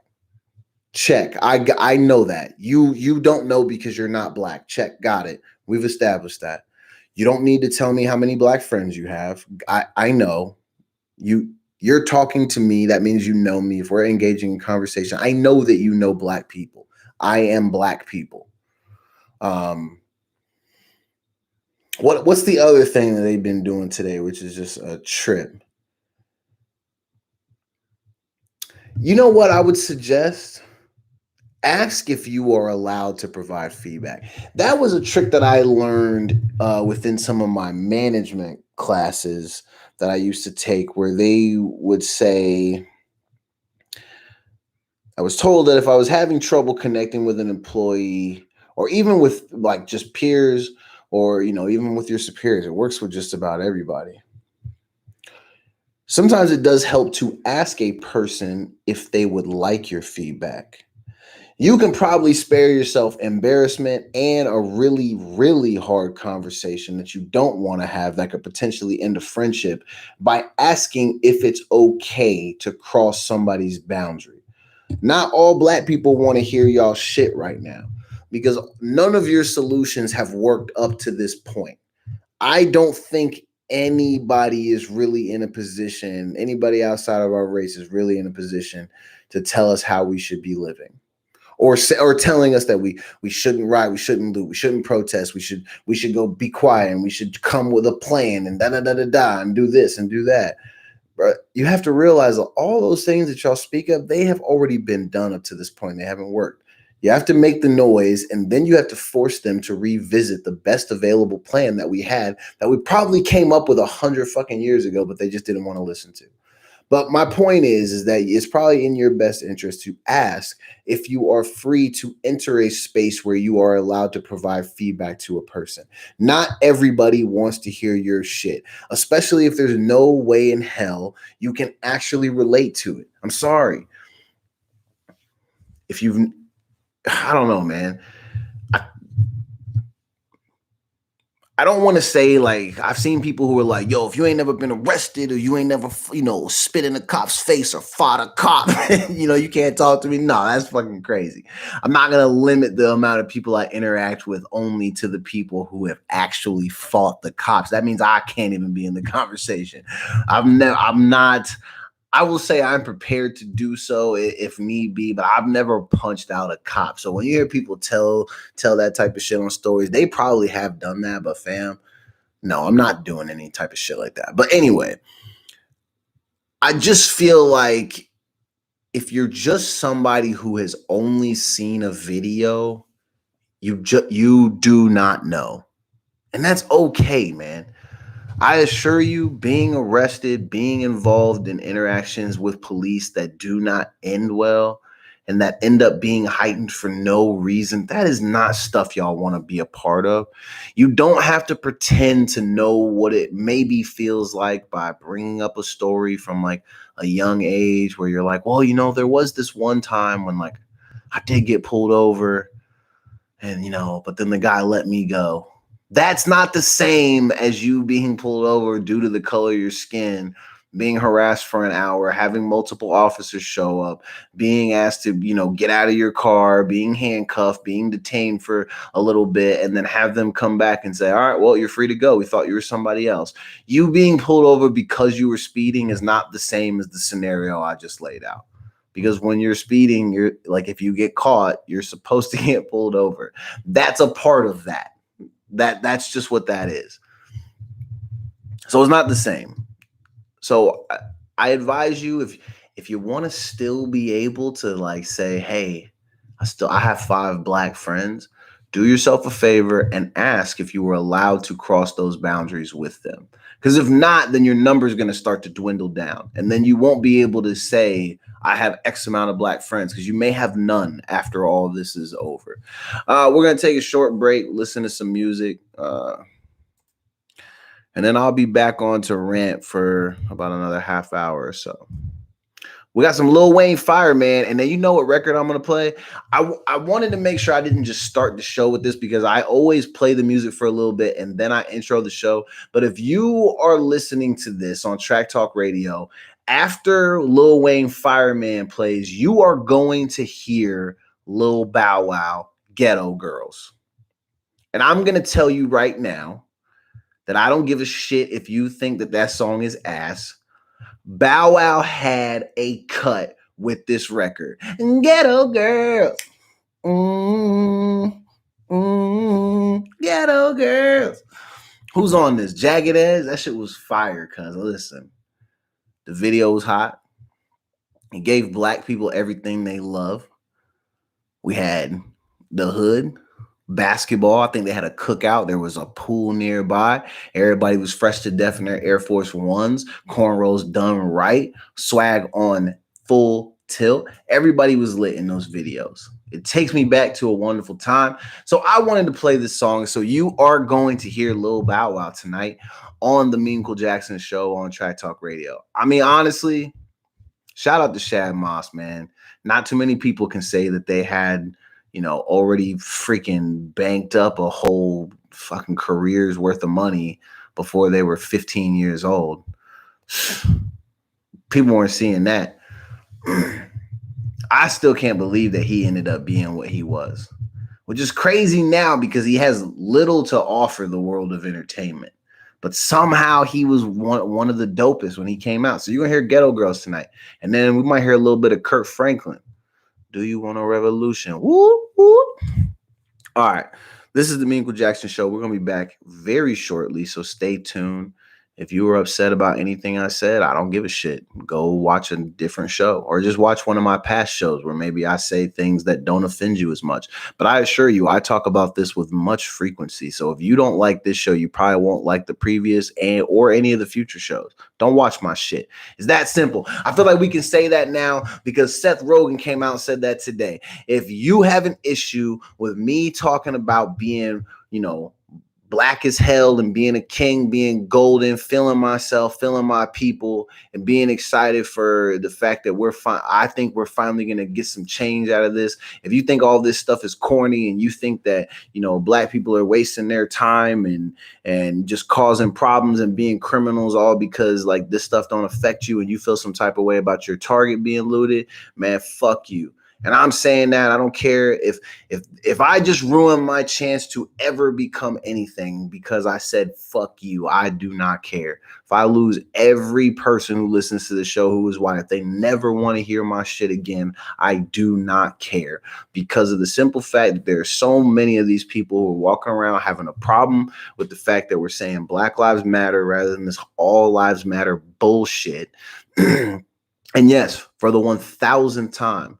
Check. I know that. You don't know because you're not black. Check. Got it. We've established that. You don't need to tell me how many black friends you have. I know. You're talking to me. That means you know me. If we're engaging in conversation, I know that you know black people. I am black people. Um, what's the other thing that they've been doing today, which is just a trip? You know what I would suggest? Ask if you are allowed to provide feedback. That was a trick that I learned within some of my management classes that I used to take, where they would say, I was told that if I was having trouble connecting with an employee, or even with like just peers, or even with your superiors, it works with just about everybody. Sometimes it does help to ask a person if they would like your feedback. You can probably spare yourself embarrassment and a really, really hard conversation that you don't want to have that could potentially end a friendship by asking if it's okay to cross somebody's boundary. Not all black people want to hear y'all shit right now because none of your solutions have worked up to this point. I don't think anybody is really in a position, anybody outside of our race is really in a position to tell us how we should be living, or telling us that we shouldn't riot, we shouldn't loot, we shouldn't protest, we should go be quiet, and we should come with a plan and da da da da da and do this and do that. But you have to realize that all those things that y'all speak of, they have already been done up to this point. They haven't worked. You have to make the noise, and then you have to force them to revisit the best available plan that we had, that we probably came up with 100 fucking years ago, but they just didn't want to listen to. But my point is that it's probably in your best interest to ask if you are free to enter a space where you are allowed to provide feedback to a person. Not everybody wants to hear your shit, especially if there's no way in hell you can actually relate to it. I'm sorry. If you've, I don't know, man. I don't want to say, like, I've seen people who are like, yo, if you ain't never been arrested, or you ain't never, spit in a cop's face or fought a cop, you can't talk to me. No, that's fucking crazy. I'm not going to limit the amount of people I interact with only to the people who have actually fought the cops. That means I can't even be in the conversation. I'm not. I will say I'm prepared to do so if need be, but I've never punched out a cop. So when you hear people tell that type of shit on stories, they probably have done that. But fam, no, I'm not doing any type of shit like that. But anyway, I just feel like if you're just somebody who has only seen a video, you do not know, and that's okay, man. I assure you, being arrested, being involved in interactions with police that do not end well and that end up being heightened for no reason, that is not stuff y'all want to be a part of. You don't have to pretend to know what it maybe feels like by bringing up a story from like a young age where you're like, well, there was this one time when like I did get pulled over and but then the guy let me go. That's not the same as you being pulled over due to the color of your skin, being harassed for an hour, having multiple officers show up, being asked to get out of your car, being handcuffed, being detained for a little bit, and then have them come back and say, all right, well, you're free to go, we thought you were somebody else. You being pulled over because you were speeding is not the same as the scenario I just laid out, because when you're speeding, you're like, if you get caught, you're supposed to get pulled over. That's a part of that. That's just what that is. So it's not the same. So I advise you, if you want to still be able to like say, hey, I have 5 black friends, do yourself a favor and ask if you were allowed to cross those boundaries with them. Because if not, then your number is going to start to dwindle down. And then you won't be able to say, I have X amount of black friends, because you may have none after all this is over. We're going to take a short break, listen to some music. And then I'll be back on to rant for about another half hour or so. We got some Lil Wayne Fireman, and then you know what record I'm going to play? I wanted to make sure I didn't just start the show with this, because I always play the music for a little bit and then I intro the show. But if you are listening to this on Track Talk Radio, after Lil Wayne Fireman plays, you are going to hear Lil Bow Wow, Ghetto Girls. And I'm going to tell you right now that I don't give a shit if you think that that song is ass. Bow Wow had a cut with this record. Ghetto Girls. Ghetto Girls. Who's on this? Jagged Edge? That shit was fire, cuz. Listen, the video was hot. It gave black people everything they love. We had the hood, basketball. I think they had a cookout. There was a pool nearby. Everybody was fresh to death in their Air Force Ones, cornrows done right, swag on full tilt. Everybody was lit in those videos. It takes me back to a wonderful time. So I wanted to play this song. So you are going to hear Lil Bow Wow tonight on the Mean Cool Jackson show on Track Talk Radio. I mean, honestly, shout out to Shad Moss, man. Not too many people can say that they had, already freaking banked up a whole fucking career's worth of money before they were 15 years old. People weren't seeing that. I still can't believe that he ended up being what he was, which is crazy now because he has little to offer the world of entertainment. But somehow he was one of the dopest when he came out. So you're going to hear Ghetto Girls tonight. And then we might hear a little bit of Kirk Franklin. Do you want a revolution? Woo, woo. All right. This is the Mean Cool Jackson show. We're going to be back very shortly, so stay tuned. If you were upset about anything I said, I don't give a shit. Go watch a different show or just watch one of my past shows where maybe I say things that don't offend you as much. But I assure you, I talk about this with much frequency. So if you don't like this show, you probably won't like the previous or any of the future shows. Don't watch my shit. It's that simple. I feel like we can say that now because Seth Rogen came out and said that today. If you have an issue with me talking about being, black as hell and being a king, being golden, feeling myself, feeling my people, and being excited for the fact that I think we're finally going to get some change out of this. If you think all this stuff is corny and you think that, black people are wasting their time and just causing problems and being criminals all because like this stuff don't affect you and you feel some type of way about your Target being looted, man, fuck you. And I'm saying that I don't care if I just ruin my chance to ever become anything because I said fuck you. I do not care. If I lose every person who listens to the show who is white, if they never want to hear my shit again, I do not care because of the simple fact that there are so many of these people who are walking around having a problem with the fact that we're saying Black Lives Matter rather than this all lives matter bullshit. And yes, for the 1000th time,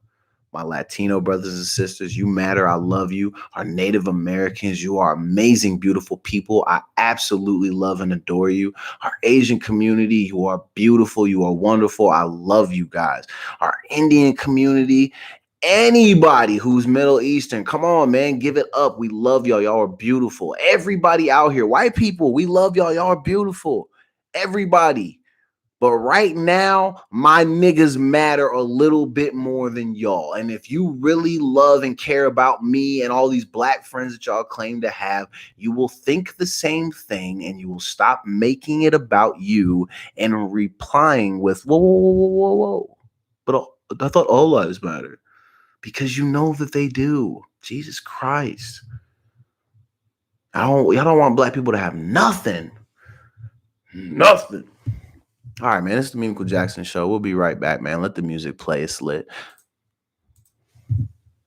my Latino brothers and sisters, you matter. I love you. Our Native Americans, you are amazing, beautiful people. I absolutely love and adore you. Our Asian community, you are beautiful. You are wonderful. I love you guys. Our Indian community, anybody who's Middle Eastern, come on, man, give it up. We love y'all. Y'all are beautiful. Everybody out here, white people, we love y'all. Y'all are beautiful. Everybody. But right now, my niggas matter a little bit more than y'all. And if you really love and care about me and all these black friends that y'all claim to have, you will think the same thing and you will stop making it about you and replying with, whoa, whoa, whoa, whoa, whoa. But I thought all lives matter. Because you know that they do. Jesus Christ. Y'all don't want black people to have nothing. Nothing. All right, man. This is the Mimical Jackson Show. We'll be right back, man. Let the music play. It's lit.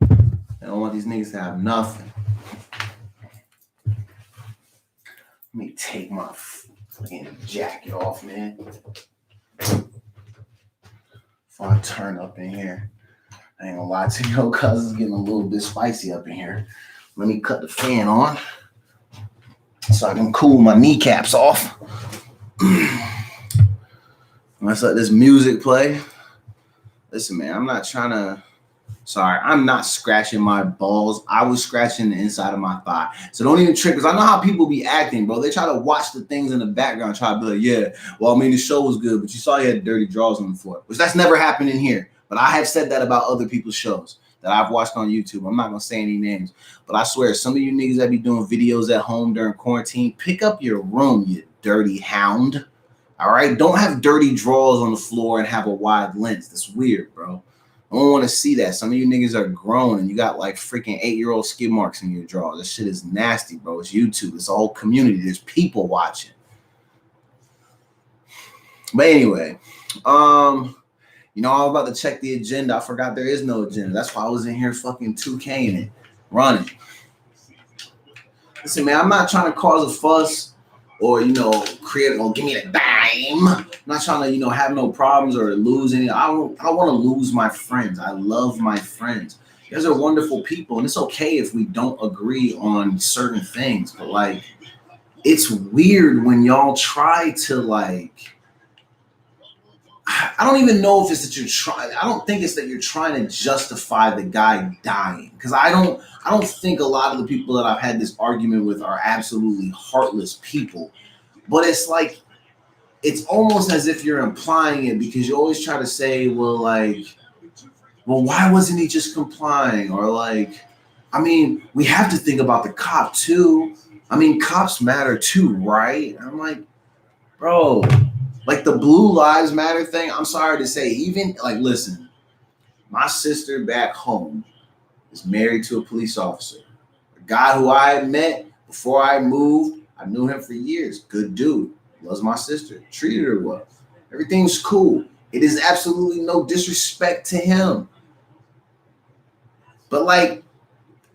I don't want these niggas to have nothing. Let me take my fucking jacket off, man. Before I turn up in here. I ain't gonna lie to you, cuz it's getting a little bit spicy up in here. Let me cut the fan on so I can cool my kneecaps off. Let's let this music play. Listen, man, I'm not scratching my balls. I was scratching the inside of my thigh. So don't even trip, because I know how people be acting, bro. They try to watch the things in the background, try to be like, yeah, well, I mean, the show was good, but you saw you had dirty drawers on the floor, which that's never happened in here. But I have said that about other people's shows that I've watched on YouTube. I'm not going to say any names, but I swear, some of you niggas that be doing videos at home during quarantine, pick up your room, you dirty hound. All right? Don't have dirty drawers on the floor and have a wide lens. That's weird, bro. I don't want to see that. Some of you niggas are grown and you got like freaking 8-year-old skid marks in your drawers. This shit is nasty, bro. It's YouTube. It's a whole community. There's people watching. But anyway, you know, I'm about to check the agenda. I forgot there is no agenda. That's why I was in here fucking 2K'ing it, running. Listen, man, I'm not trying to cause a fuss or, you know, create, or give me a dime. I'm not trying to, you know, have no problems or lose any. I don't want to lose my friends. I love my friends. You guys are wonderful people, and it's okay if we don't agree on certain things. But like, it's weird when y'all try to like. I don't even know if it's that you're trying. I don't think it's that you're trying to justify the guy dying, because I don't think a lot of the people that I've had this argument with are absolutely heartless people. But it's like, it's almost as if you're implying it, because you always try to say, well, why wasn't he just complying? Or like, I mean, we have to think about the cop too. I mean, cops matter too, right? I'm like, bro. Like the Blue Lives Matter thing, I'm sorry to say, even like, listen, my sister back home is married to a police officer. A guy who I had met before I moved, I knew him for years. Good dude, loves my sister, treated her well. Everything's cool. It is absolutely no disrespect to him. But like,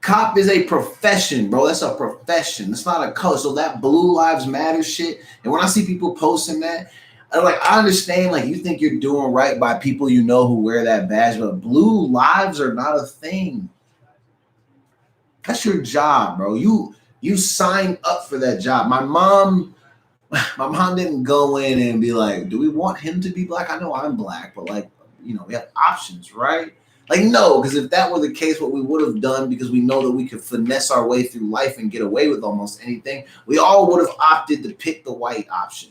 cop is a profession, bro. That's a profession. It's not a color. So that Blue Lives Matter shit, and when I see people posting that, I'm like, I understand, like, you think you're doing right by people you know who wear that badge, but blue lives are not a thing. That's your job, bro. You signed up for that job. My mom didn't go in and be like, do we want him to be black? I know I'm black, but like, you know, we have options, right? Like, no, because if that were the case, what we would have done, because we know that we could finesse our way through life and get away with almost anything, we all would have opted to pick the white option.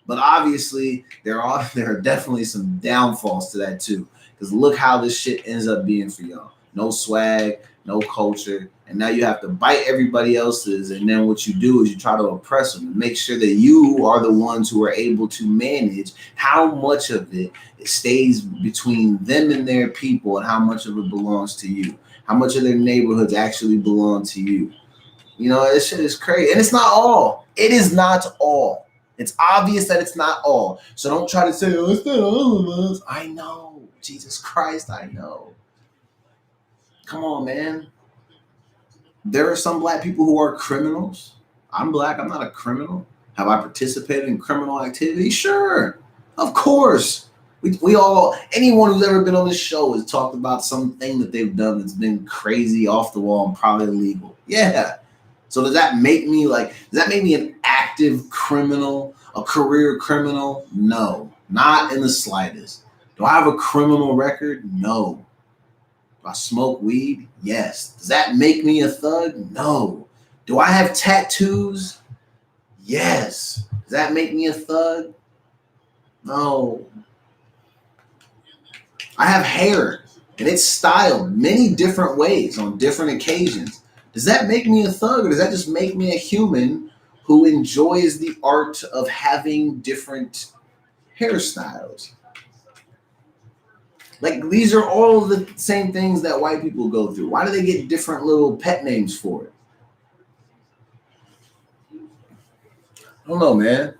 But obviously, there are definitely some downfalls to that too. Because look how this shit ends up being for y'all. No swag, no culture, and now you have to bite everybody else's. And then what you do is you try to oppress them and make sure that you are the ones who are able to manage how much of it stays between them and their people, and how much of it belongs to you. How much of their neighborhoods actually belong to you. You know, this shit is crazy, and it's not all. It is not all. It's obvious that it's not all. So don't try to say, oh, it's not all of us. I know. Jesus Christ, I know. Come on, man. There are some black people who are criminals. I'm black. I'm not a criminal. Have I participated in criminal activity? Sure. Of course. We all, anyone who's ever been on this show has talked about something that they've done that's been crazy, off the wall, and probably illegal. Yeah. So does that make me an active criminal, a career criminal? No, not in the slightest. Do I have a criminal record? No. Do I smoke weed? Yes. Does that make me a thug? No. Do I have tattoos? Yes. Does that make me a thug? No. I have hair, and it's styled many different ways on different occasions. Does that make me a thug, or does that just make me a human who enjoys the art of having different hairstyles? Like, these are all the same things that white people go through. Why do they get different little pet names for it? I don't know, man.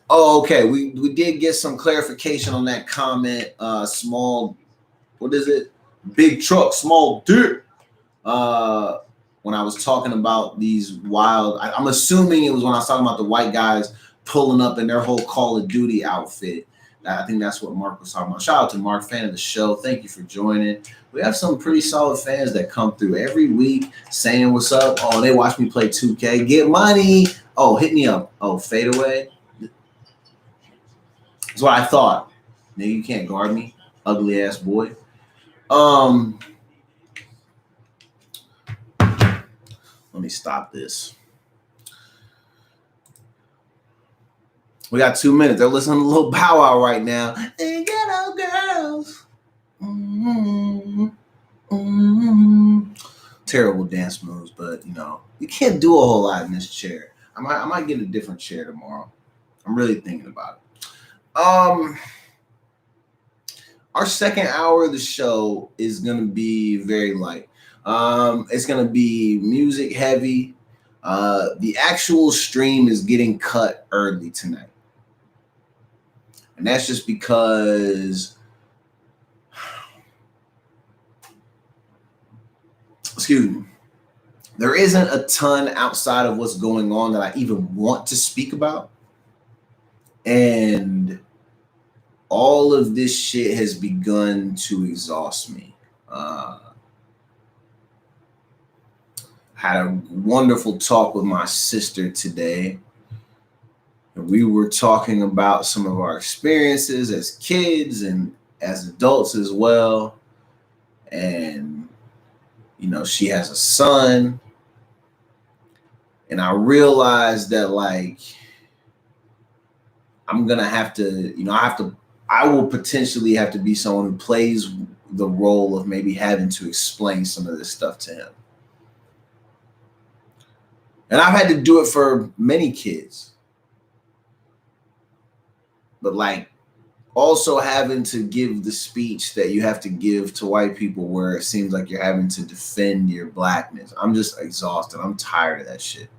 Oh, okay. We did get some clarification on that comment. Small, what is it? Big truck, small dick. Uh, when I was talking about these wild, I'm assuming it was when I was talking about the white guys pulling up in their whole Call of Duty outfit. I think that's what Mark was talking about. Shout out to Mark, fan of the show. Thank you for joining. We have some pretty solid fans that come through every week saying what's up. Oh, they watch me play 2K. Get money. Oh, hit me up. Oh, fade away. That's what I thought. Nigga, you can't guard me, ugly ass boy. Let me stop this. We got 2 minutes. They're listening to a little Bow Wow right now. They ghetto girls. Mm-hmm. Mm-hmm. Terrible dance moves, but you know, you can't do a whole lot in this chair. I might get a different chair tomorrow. I'm really thinking about it. Our second hour of the show is gonna be very light. It's gonna be music heavy. The actual stream is getting cut early tonight, and that's just because, excuse me, there isn't a ton outside of what's going on that I even want to speak about, and all of this shit has begun to exhaust me. Had a wonderful talk with my sister today. We were talking about some of our experiences as kids and as adults as well. And, you know, she has a son. And I realized that, like, I'm going to have to, you know, I will potentially have to be someone who plays the role of maybe having to explain some of this stuff to him. And I've had to do it for many kids. But like also having to give the speech that you have to give to white people where it seems like you're having to defend your blackness. I'm just exhausted. I'm tired of that shit.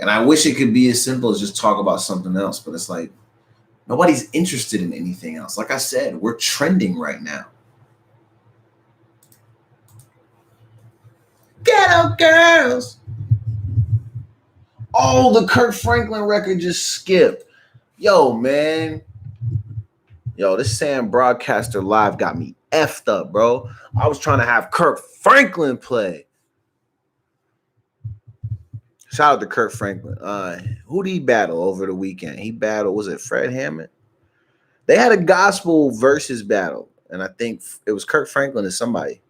And I wish it could be as simple as just talk about something else, but it's like nobody's interested in anything else. Like I said, we're trending right now. Ghetto girls. Oh, the Kirk Franklin record just skipped. Yo, man. Yo, this Sam Broadcaster Live got me effed up, bro. I was trying to have Kirk Franklin play. Shout out to Kirk Franklin. Who did he battle over the weekend? He battled, was it Fred Hammond? They had a gospel versus battle, and I think it was Kirk Franklin and somebody.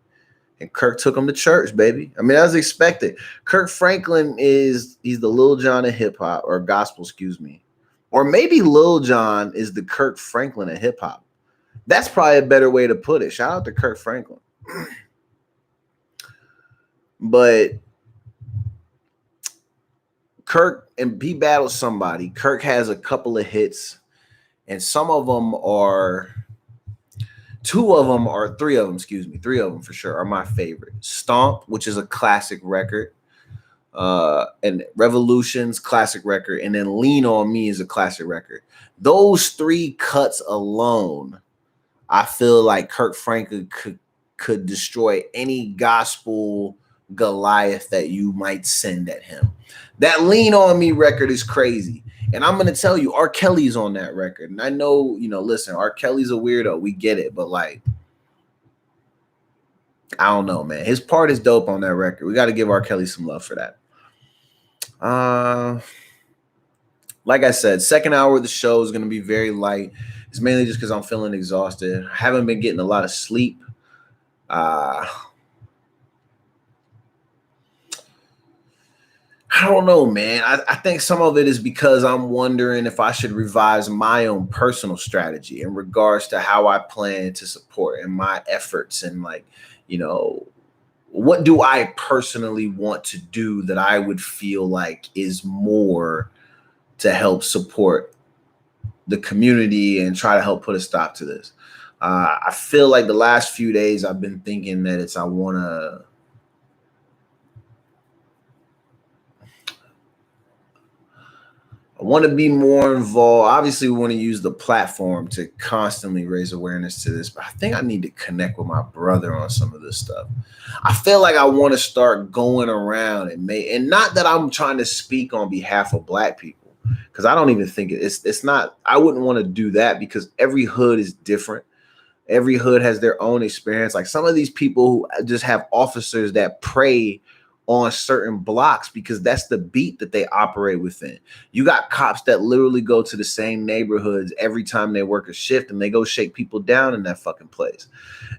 And Kirk took him to church, baby. I mean, that was expected. Kirk Franklin he's the Lil Jon of hip hop, or gospel, excuse me. Or maybe Lil Jon is the Kirk Franklin of hip hop. That's probably a better way to put it. Shout out to Kirk Franklin. But Kirk, and he battles somebody. Kirk has a couple of hits, and some of them are, three of them for sure are my favorite. Stomp, which is a classic record, and Revolution's classic record, and then Lean on Me is a classic record. Those three cuts alone, I feel like Kirk Franklin could destroy any gospel Goliath that you might send at him. That Lean on Me record is crazy. And I'm going to tell you, R. Kelly's on that record. And I know, you know, listen, R. Kelly's a weirdo. We get it. But like, I don't know, man. His part is dope on that record. We got to give R. Kelly some love for that. Like I said, second hour of the show is going to be very light. It's mainly just because I'm feeling exhausted. I haven't been getting a lot of sleep. I don't know, man. I think some of it is because I'm wondering if I should revise my own personal strategy in regards to how I plan to support and my efforts, and like, you know, what do I personally want to do that I would feel like is more to help support the community and try to help put a stop to this. I feel like the last few days I've been thinking that I want to I want to be more involved. Obviously, we want to use the platform to constantly raise awareness to this, but I think I need to connect with my brother on some of this stuff. I feel like I want to start going around and not that I'm trying to speak on behalf of Black people, because I don't even think it's not. I wouldn't want to do that because every hood is different. Every hood has their own experience. Like some of these people who just have officers that prey on certain blocks because that's the beat that they operate within. You got cops that literally go to the same neighborhoods every time they work a shift and they go shake people down in that fucking place.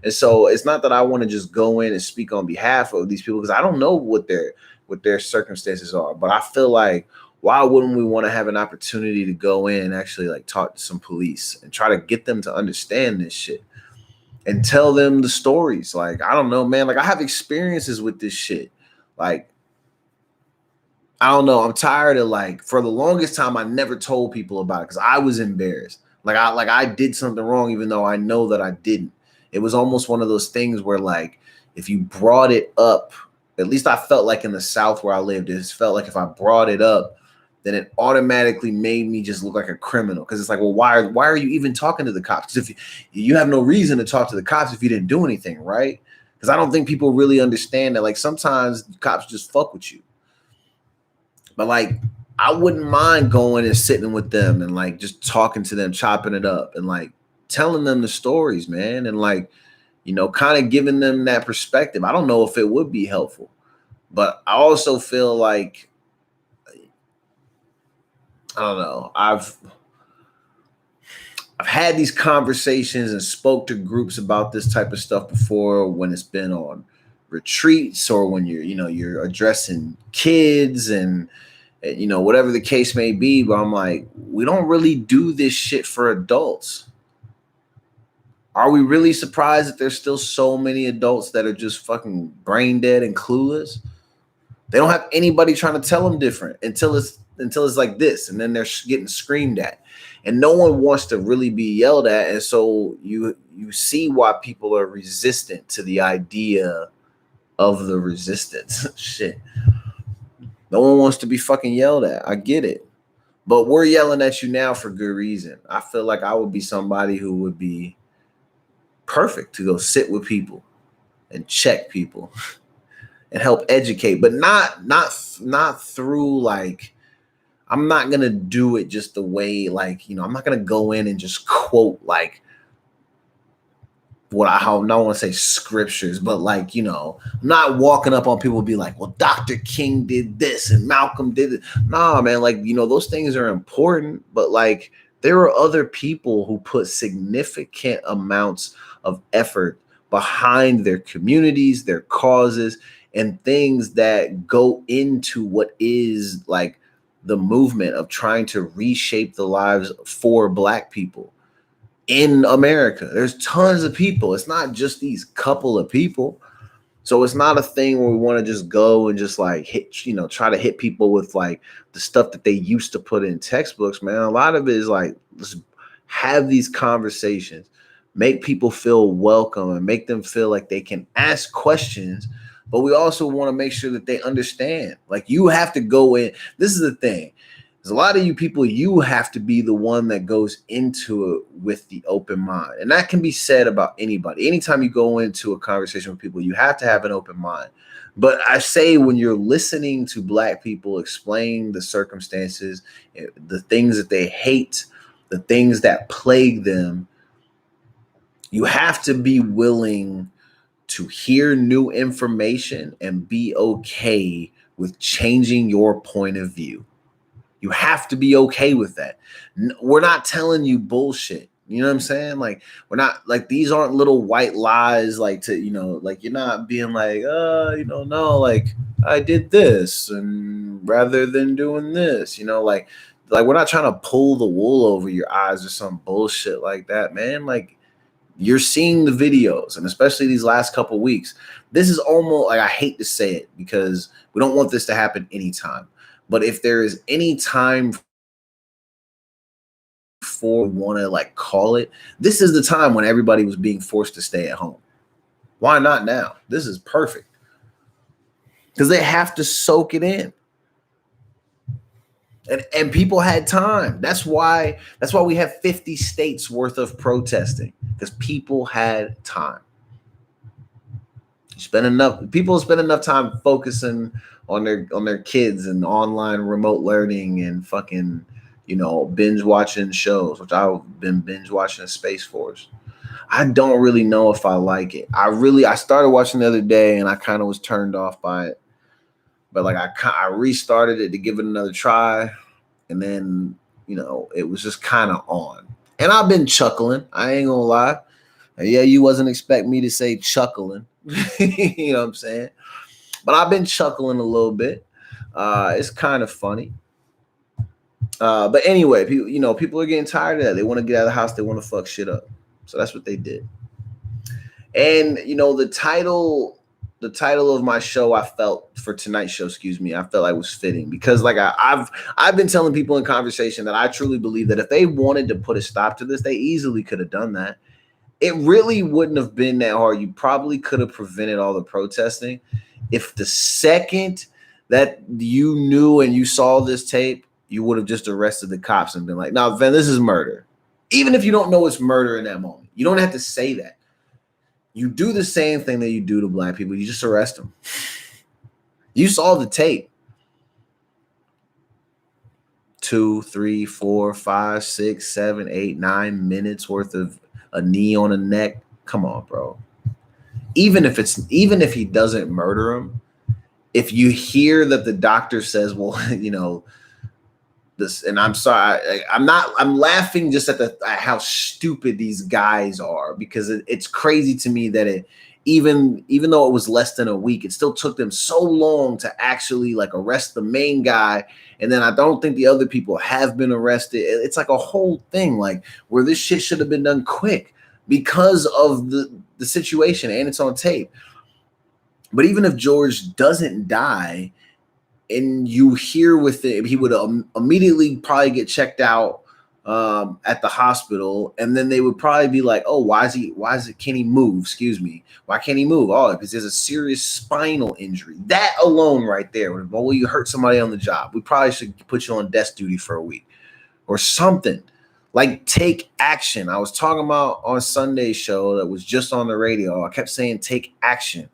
And so it's not that I want to just go in and speak on behalf of these people because I don't know what their circumstances are. But I feel like why wouldn't we want to have an opportunity to go in and actually like talk to some police and try to get them to understand this shit and tell them the stories? Like, I don't know, man. Like I have experiences with this shit. Like, I don't know. I'm tired of like for the longest time I never told people about it because I was embarrassed. Like I did something wrong even though I know that I didn't. It was almost one of those things where like if you brought it up, at least I felt like in the South where I lived, it just felt like if I brought it up, then it automatically made me just look like a criminal. Because it's like, well, why are you even talking to the cops? Because if you have no reason to talk to the cops if you didn't do anything, right? Because I don't think people really understand that. Like sometimes cops just fuck with you. But like, I wouldn't mind going and sitting with them and like just talking to them, chopping it up and like telling them the stories, man. And like, kind of giving them that perspective. I don't know if it would be helpful, but I also feel like, I don't know, I've had these conversations and spoke to groups about this type of stuff before when it's been on retreats or when you're addressing kids and whatever the case may be. But I'm like, we don't really do this shit for adults. Are we really surprised that there's still so many adults that are just fucking brain dead and clueless? They don't have anybody trying to tell them different until it's like this, and then they're getting screamed at, and no one wants to really be yelled at. And so you see why people are resistant to the idea of the resistance. Shit, no one wants to be fucking yelled at. I get it, but we're yelling at you now for good reason. I feel like I would be somebody who would be perfect to go sit with people and check people and help educate, but not through like, I'm not gonna do it just the way like, I'm not gonna go in and just quote like how not want to say scriptures, but like, I'm not walking up on people and be like, well, Dr. King did this and Malcolm did it. Nah, man, like, those things are important, but like there are other people who put significant amounts of effort behind their communities, their causes, and things that go into what is like the movement of trying to reshape the lives for Black people in America. There's tons of people. It's not just these couple of people. So it's not a thing where we want to just go and just like hit, try to hit people with like the stuff that they used to put in textbooks, man. A lot of it is like, let's have these conversations, make people feel welcome and make them feel like they can ask questions. But we also want to make sure that they understand. Like you have to go in. This is the thing. There's a lot of you people, you have to be the one that goes into it with the open mind. And that can be said about anybody. Anytime you go into a conversation with people, you have to have an open mind. But I say when you're listening to Black people explain the circumstances, the things that they hate, the things that plague them, you have to be willing to hear new information and be okay with changing your point of view. You have to be okay with that. We're not telling you bullshit. You know what I'm saying? Like, we're not like, these aren't little white lies, like to, like you're not being like, no, like I did this and rather than doing this, like we're not trying to pull the wool over your eyes or some bullshit like that, man. Like you're seeing the videos, and especially these last couple of weeks, this is almost like, I hate to say it because we don't want this to happen anytime. But if there is any time for want to like call it, this is the time when everybody was being forced to stay at home. Why not now? This is perfect because they have to soak it in. And people had time. That's why we have 50 states worth of protesting, because people had time. People spend enough time focusing on their kids and online remote learning and fucking, binge watching shows, which I've been binge watching Space Force. I don't really know if I like it. I started watching the other day and I kind of was turned off by it. But like I restarted it to give it another try, and then it was just kind of on. And I've been chuckling. I ain't gonna lie. Yeah, you wasn't expect me to say chuckling. You know what I'm saying? But I've been chuckling a little bit. It's kind of funny. But anyway, people are getting tired of that. They want to get out of the house. They want to fuck shit up. So that's what they did. And the title of my show, I felt for tonight's show, I felt like was fitting, because like I've been telling people in conversation that I truly believe that if they wanted to put a stop to this, they easily could have done that. It really wouldn't have been that hard. You probably could have prevented all the protesting if the second that you knew and you saw this tape, you would have just arrested the cops and been like, "No, Van, this is murder." Even if you don't know it's murder in that moment, you don't have to say that. You do the same thing that you do to black people. You just arrest them. You saw the tape. 2, 3, 4, 5, 6, 7, 8, 9 minutes worth of a knee on a neck. Come on, bro. Even if he doesn't murder him, if you hear that the doctor says, well, this, and I'm sorry, I'm laughing just at how stupid these guys are, because it's crazy to me that even though it was less than a week, it still took them so long to actually like arrest the main guy. And then I don't think the other people have been arrested. It's like a whole thing, like where this shit should have been done quick because of the situation, and it's on tape. But even if George doesn't die, and you hear with it, he would immediately probably get checked out at the hospital, and then they would probably be like, "Oh, can he move? Excuse me, why can't he move? Oh, because there's a serious spinal injury." That alone, right there, well, you hurt somebody on the job. We probably should put you on desk duty for a week or something. Like, take action. I was talking about on Sunday's show that was just on the radio. I kept saying, take action.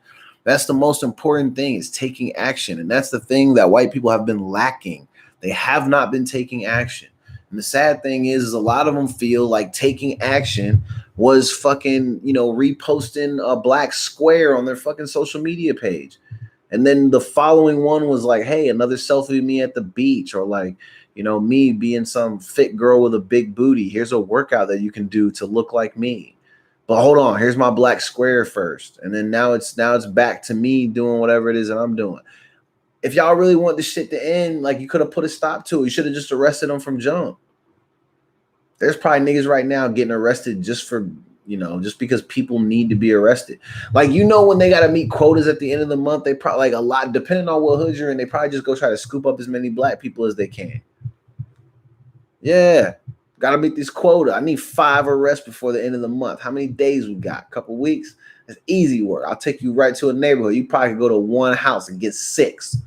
That's the most important thing, is taking action. And that's the thing that white people have been lacking. They have not been taking action. And the sad thing is a lot of them feel like taking action was fucking, reposting a black square on their fucking social media page. And then the following one was like, hey, another selfie of me at the beach, or like, me being some fit girl with a big booty. Here's a workout that you can do to look like me. But hold on, here's my black square first. And then now it's back to me doing whatever it is that I'm doing. If y'all really want this shit to end, like, you could have put a stop to it. You should have just arrested them from jump. There's probably niggas right now getting arrested just for, just because people need to be arrested. Like, when they got to meet quotas at the end of the month, they probably, like, a lot, depending on what hood you're in, they probably just go try to scoop up as many black people as they can. Yeah. Got to meet this quota. I need 5 arrests before the end of the month. How many days we got? A couple weeks? It's easy work. I'll take you right to a neighborhood. You probably can go to one house and get 6.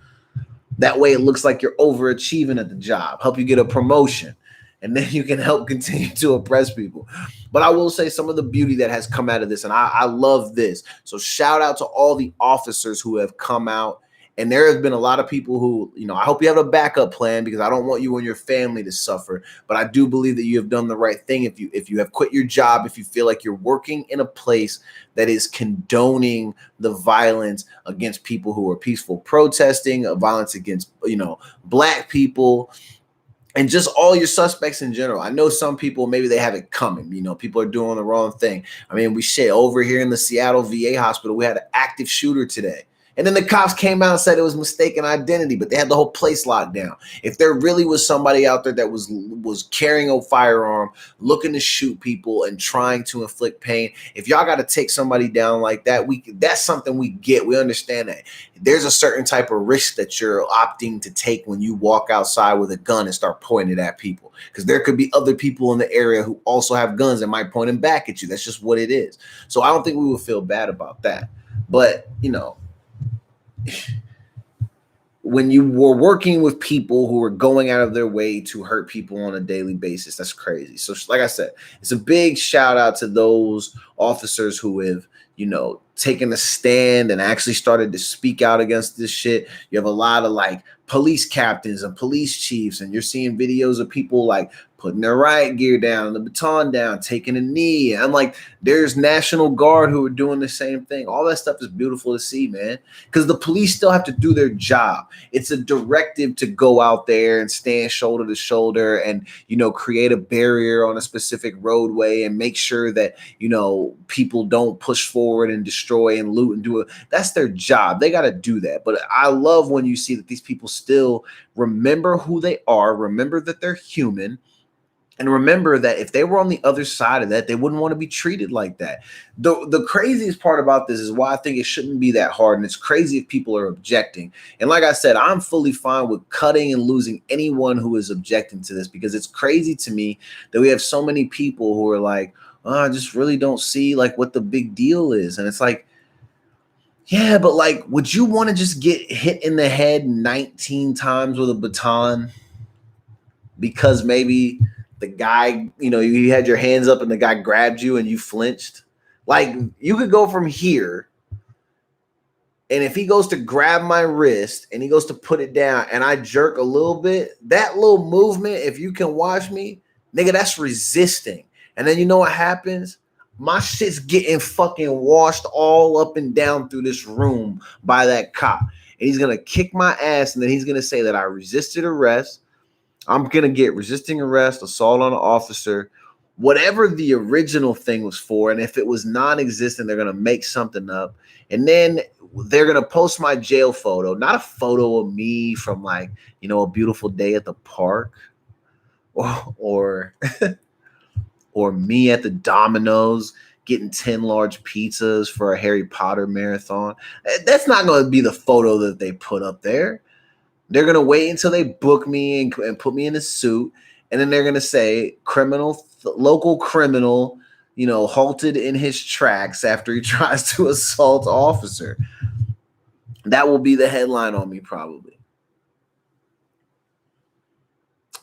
That way it looks like you're overachieving at the job. Help you get a promotion. And then you can help continue to oppress people. But I will say some of the beauty that has come out of this, and I love this. So shout out to all the officers who have come out. And there have been a lot of people who, I hope you have a backup plan, because I don't want you and your family to suffer. But I do believe that you have done the right thing. If you have quit your job, if you feel like you're working in a place that is condoning the violence against people who are peaceful protesting, violence against, black people, and just all your suspects in general. I know some people, maybe they have it coming. People are doing the wrong thing. I mean, we shit over here in the Seattle VA hospital. We had an active shooter today. And then the cops came out and said it was mistaken identity, but they had the whole place locked down. If there really was somebody out there that was carrying a firearm, looking to shoot people and trying to inflict pain, if y'all got to take somebody down like that, that's something we get. We understand that. There's a certain type of risk that you're opting to take when you walk outside with a gun and start pointing it at people, because there could be other people in the area who also have guns and might point them back at you. That's just what it is. So I don't think we would feel bad about that. But, when you were working with people who were going out of their way to hurt people on a daily basis. That's crazy. So, like I said, it's a big shout out to those officers who have, taken a stand and actually started to speak out against this shit. You have a lot of like police captains and police chiefs, and you're seeing videos of people like putting their riot gear down and the baton down, taking a knee. And I'm like, there's National Guard who are doing the same thing. All that stuff is beautiful to see, man, because the police still have to do their job. It's a directive to go out there and stand shoulder to shoulder and, create a barrier on a specific roadway and make sure that, people don't push forward and destroy and loot and do it. That's their job. They got to do that. But I love when you see that these people still remember who they are, remember that they're human, and remember that if they were on the other side of that, they wouldn't want to be treated like that. The craziest part about this is why I think it shouldn't be that hard. And it's crazy if people are objecting. And like I said, I'm fully fine with cutting and losing anyone who is objecting to this, because it's crazy to me that we have so many people who are like, oh, I just really don't see like what the big deal is. And it's like, yeah, but like, would you want to just get hit in the head 19 times with a baton because maybe the guy, you had your hands up and the guy grabbed you and you flinched? Like, you could go from here, and if he goes to grab my wrist and he goes to put it down and I jerk a little bit, that little movement, if you can watch me, nigga, that's resisting. And then you know what happens? My shit's getting fucking washed all up and down through this room by that cop. And he's going to kick my ass, and then he's going to say that I resisted arrest. I'm going to get resisting arrest, assault on an officer, whatever the original thing was for. And if it was non-existent, they're going to make something up. And then they're going to post my jail photo, not a photo of me from like, a beautiful day at the park or or me at the Domino's getting 10 large pizzas for a Harry Potter marathon. That's not going to be the photo that they put up there. They're going to wait until they book me and put me in a suit. And then they're going to say local criminal, halted in his tracks after he tries to assault officer. That will be the headline on me probably.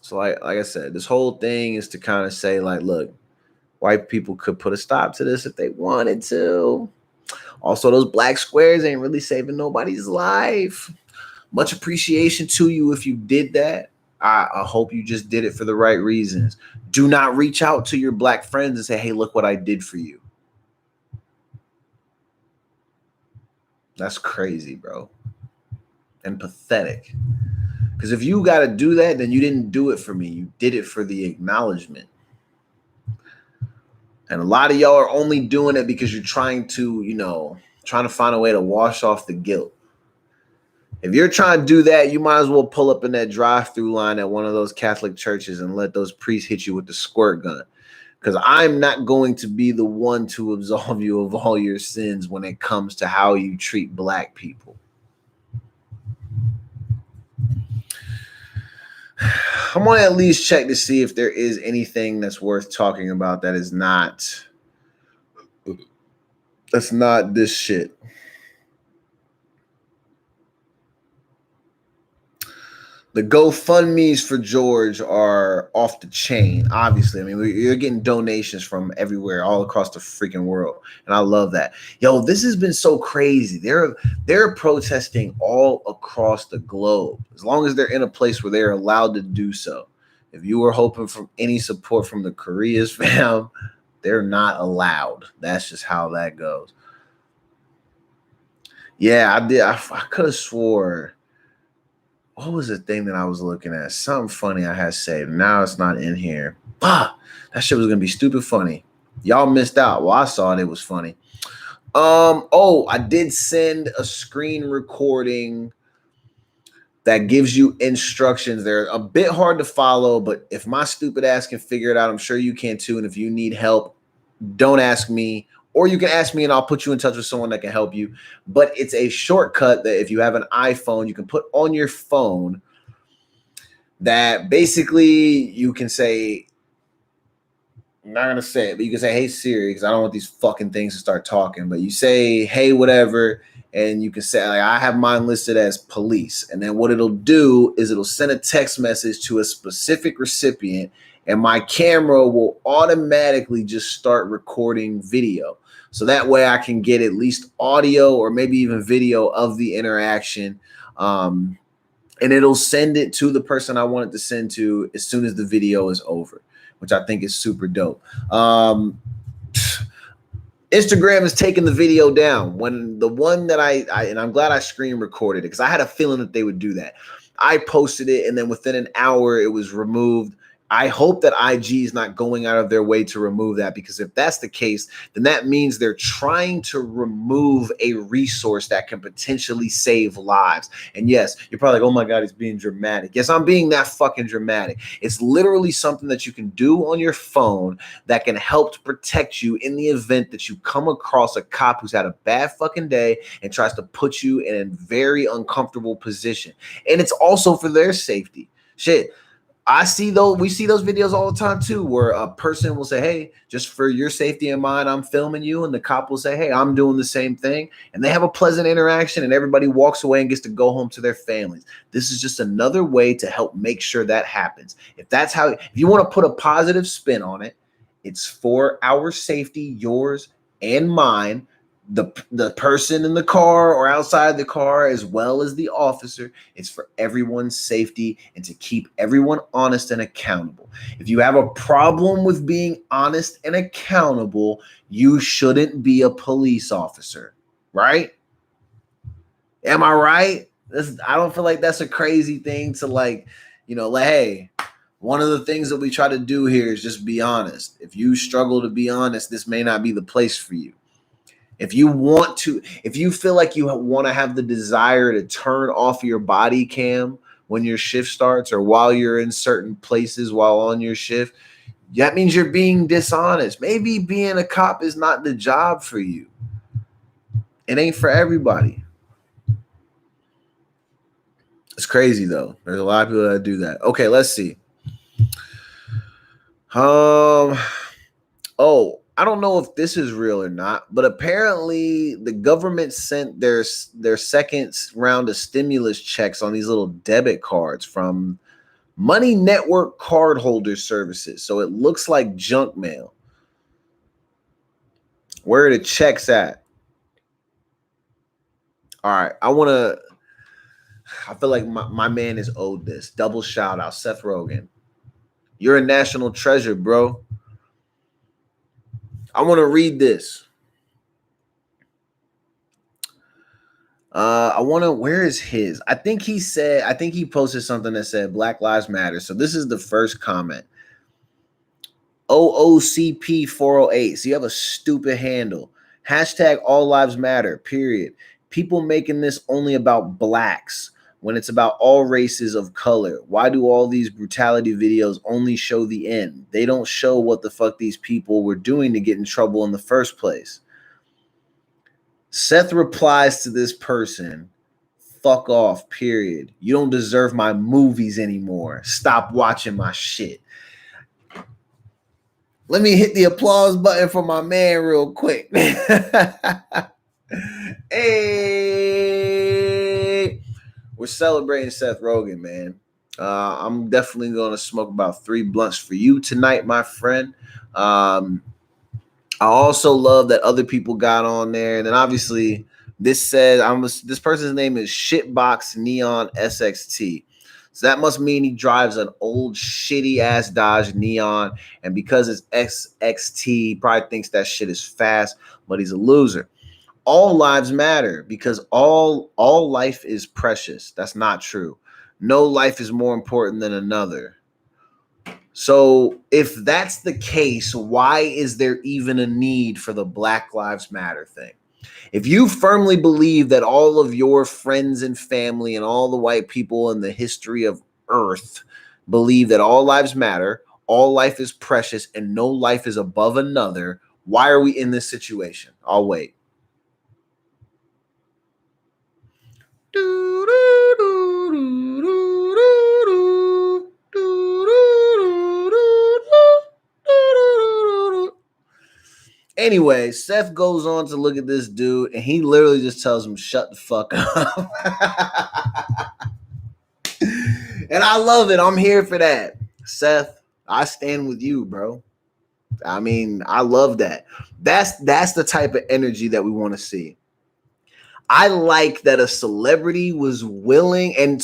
So like I said, this whole thing is to kind of say like, look, white people could put a stop to this if they wanted to. Also, those black squares ain't really saving nobody's life. Much appreciation to you if you did that. I hope you just did it for the right reasons. Do not reach out to your black friends and say, hey, look what I did for you. That's crazy, bro. And pathetic. Because if you got to do that, then you didn't do it for me. You did it for the acknowledgement. And a lot of y'all are only doing it because you're trying to find a way to wash off the guilt. If you're trying to do that, you might as well pull up in that drive-through line at one of those Catholic churches and let those priests hit you with the squirt gun. Because I'm not going to be the one to absolve you of all your sins when it comes to how you treat black people. I'm going to at least check to see if there is anything that's worth talking about that's not this shit. The GoFundMes for George are off the chain, obviously. I mean, you're getting donations from everywhere, all across the freaking world, and I love that. Yo, this has been so crazy. They're protesting all across the globe, as long as they're in a place where they're allowed to do so. If you were hoping for any support from the Koreas, fam, they're not allowed. That's just how that goes. Yeah, I did. I could have swore. What was the thing that I was looking at? Something funny I had saved. Now it's not in here. That shit was gonna be stupid funny. Y'all missed out. Well, I saw it. It was funny. I did send a screen recording that gives you instructions. They're a bit hard to follow, but if my stupid ass can figure it out, I'm sure you can too. And if you need help, don't ask me. Or you can ask me and I'll put you in touch with someone that can help you. But it's a shortcut that if you have an iPhone, you can put on your phone that basically you can say, I'm not going to say it, but you can say, hey, Siri, because I don't want these fucking things to start talking. But you say, hey, whatever, and you can say, like, I have mine listed as police. And then what it'll do is it'll send a text message to a specific recipient, and my camera will automatically just start recording video. So that way I can get at least audio or maybe even video of the interaction. And it'll send it to the person I want it to send to as soon as the video is over, which I think is super dope. Instagram is taking the video down. When the one that I and I'm glad I screen recorded it because I had a feeling that they would do that. I posted it, and then within an hour it was removed. I hope that IG is not going out of their way to remove that, because if that's the case, then that means they're trying to remove a resource that can potentially save lives. And yes, you're probably like, oh my God, he's being dramatic. Yes, I'm being that fucking dramatic. It's literally something that you can do on your phone that can help to protect you in the event that you come across a cop who's had a bad fucking day and tries to put you in a very uncomfortable position. And it's also for their safety. Shit. We see those videos all the time too, where a person will say, hey, just for your safety and mine, I'm filming you. And the cop will say, hey, I'm doing the same thing. And they have a pleasant interaction and everybody walks away and gets to go home to their families. This is just another way to help make sure that happens. If you want to put a positive spin on it, it's for our safety, yours and mine. The person in the car or outside the car, as well as the officer. It's for everyone's safety and to keep everyone honest and accountable. If you have a problem with being honest and accountable, you shouldn't be a police officer, right? Am I right? I don't feel like that's a crazy thing to like, hey, one of the things that we try to do here is just be honest. If you struggle to be honest, this may not be the place for you. If you feel like you want to have the desire to turn off your body cam when your shift starts or while you're in certain places while on your shift, that means you're being dishonest. Maybe being a cop is not the job for you. It ain't for everybody. It's crazy though. There's a lot of people that do that. Okay, let's see. I don't know if this is real or not, but apparently the government sent their second round of stimulus checks on these little debit cards from Money Network cardholder services. So it looks like junk mail. Where are the checks at? All right, I feel like my man is owed this. Double shout out, Seth Rogen. You're a national treasure, bro. I want to read this. Where is his? I think he posted something that said Black Lives Matter. So this is the first comment. OOCP 408. So you have a stupid handle. Hashtag all lives matter, period. People making this only about blacks when it's about all races of color. Why do all these brutality videos only show the end? They don't show what the fuck these people were doing to get in trouble in the first place. Seth replies to this person, fuck off, period. You don't deserve my movies anymore. Stop watching my shit. Let me hit the applause button for my man real quick. Hey, we're celebrating Seth Rogen, man. I'm definitely going to smoke about 3 blunts for you tonight, my friend. I also love that other people got on there. And then obviously this says, this person's name is Shitbox Neon SXT. So that must mean he drives an old shitty ass Dodge Neon. And because it's SXT, he probably thinks that shit is fast, but he's a loser. All lives matter because all life is precious. That's not true. No life is more important than another. So if that's the case, why is there even a need for the Black Lives Matter thing? If you firmly believe that all of your friends and family and all the white people in the history of Earth believe that all lives matter, all life is precious, and no life is above another, why are we in this situation? I'll wait. anyway, Seth goes on to look at this dude, and he literally just tells him, "Shut the fuck up." And I love it. I'm here for that. Seth, I stand with you, bro. I mean, I love that. That's the type of energy that we want to see. I like that a celebrity was willing, and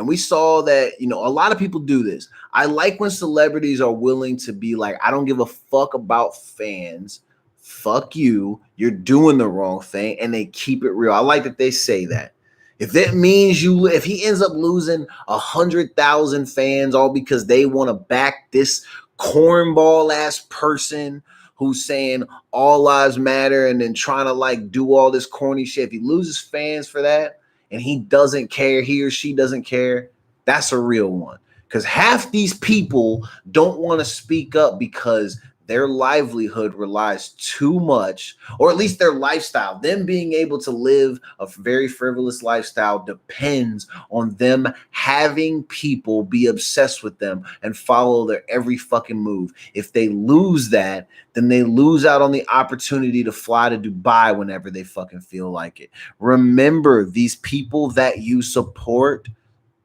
we saw that, a lot of people do this. I like when celebrities are willing to be like, I don't give a fuck about fans. Fuck you. You're doing the wrong thing, and they keep it real. I like that they say that. If that means if he ends up losing 100,000 fans all because they want to back this cornball ass person who's saying all lives matter and then trying to like do all this corny shit, if he loses fans for that and he doesn't care, he or she doesn't care, that's a real one. Because half these people don't want to speak up because their livelihood relies too much, or at least their lifestyle, them being able to live a very frivolous lifestyle depends on them having people be obsessed with them and follow their every fucking move. If they lose that, then they lose out on the opportunity to fly to Dubai whenever they fucking feel like it. Remember, these people that you support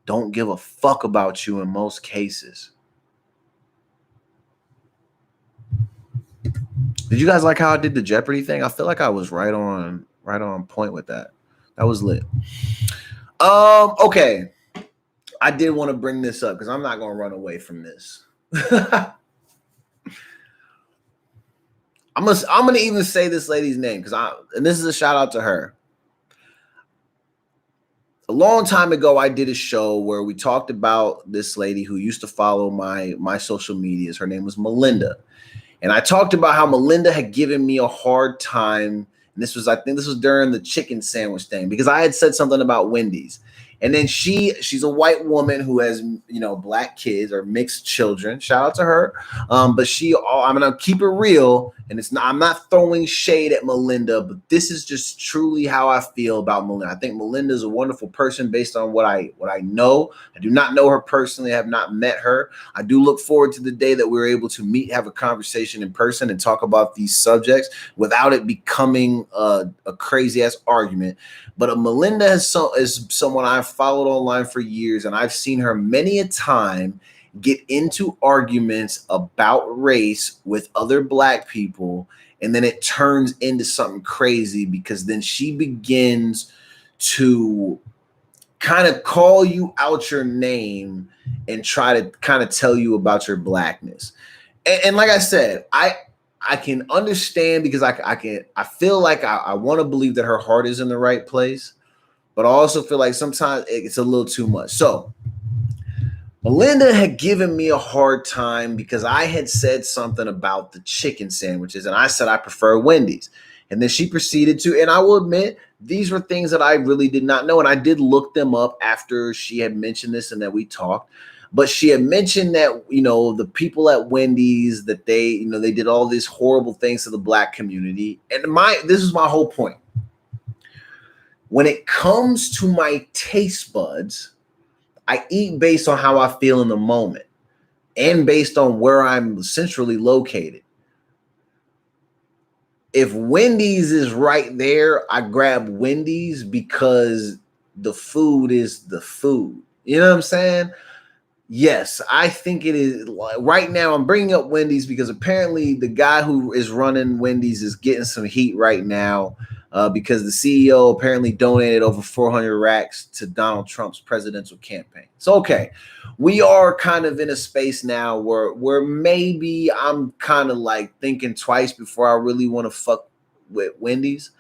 don't give a fuck about you in most cases. Did you guys like how I did the Jeopardy thing? I feel like I was right on point with that. That was lit. Okay. I did want to bring this up because I'm not going to run away from this. I'm gonna even say this lady's name and this is a shout out to her. A long time ago, I did a show where we talked about this lady who used to follow my social medias. Her name was Melinda. And I talked about how Melinda had given me a hard time. And I think this was during the chicken sandwich thing, because I had said something about Wendy's. And then she's a white woman who has, black kids or mixed children. Shout out to her. But I'm going to keep it real. And I'm not throwing shade at Melinda, but this is just truly how I feel about Melinda. I think Melinda is a wonderful person based on what I know. I do not know her personally. I have not met her. I do look forward to the day that we're able to meet, have a conversation in person and talk about these subjects without it becoming a crazy ass argument. But Melinda is someone I've followed online for years, and I've seen her many a time get into arguments about race with other black people, and then it turns into something crazy because then she begins to kind of call you out your name and try to kind of tell you about your blackness. And like I said, I can understand, because I feel like I want to believe that her heart is in the right place, but I also feel like sometimes it's a little too much. So Melinda had given me a hard time because I had said something about the chicken sandwiches, and I said I prefer Wendy's. And then she proceeded to, and I will admit, these were things that I really did not know. And I did look them up after she had mentioned this and that we talked. But she had mentioned that, the people at Wendy's, that they did all these horrible things to the black community. And this is my whole point. When it comes to my taste buds, I eat based on how I feel in the moment and based on where I'm centrally located. If Wendy's is right there, I grab Wendy's because the food is the food. You know what I'm saying? Yes, I think it is. Right now, I'm bringing up Wendy's because apparently the guy who is running Wendy's is getting some heat right now because the CEO apparently donated over 400 racks to Donald Trump's presidential campaign. So, okay, we are kind of in a space now where maybe I'm kind of like thinking twice before I really want to fuck with Wendy's.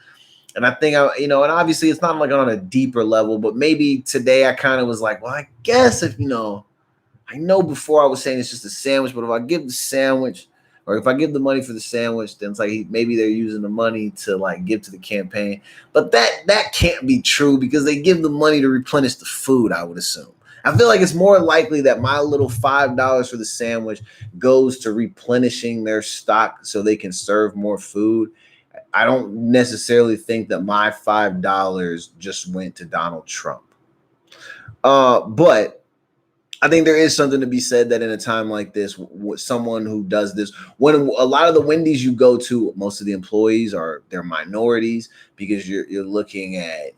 And I think, and obviously it's not like on a deeper level, but maybe today I kind of was like, well, I guess if, I know before I was saying it's just a sandwich, but if I give the sandwich, or if I give the money for the sandwich, then it's like maybe they're using the money to like give to the campaign. But that can't be true because they give the money to replenish the food, I would assume. I feel like it's more likely that my little $5 for the sandwich goes to replenishing their stock so they can serve more food. I don't necessarily think that my $5 just went to Donald Trump. But I think there is something to be said that in a time like this, someone who does this, when a lot of the Wendy's you go to, most of the employees are they're minorities because you're looking at,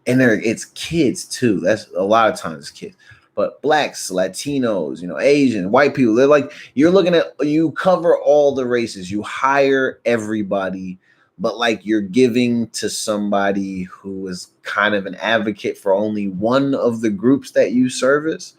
and it's kids too. That's a lot of times kids, but blacks, Latinos, Asian, white people. They're like you're looking at you cover all the races. You hire everybody, but like you're giving to somebody who is kind of an advocate for only one of the groups that you service.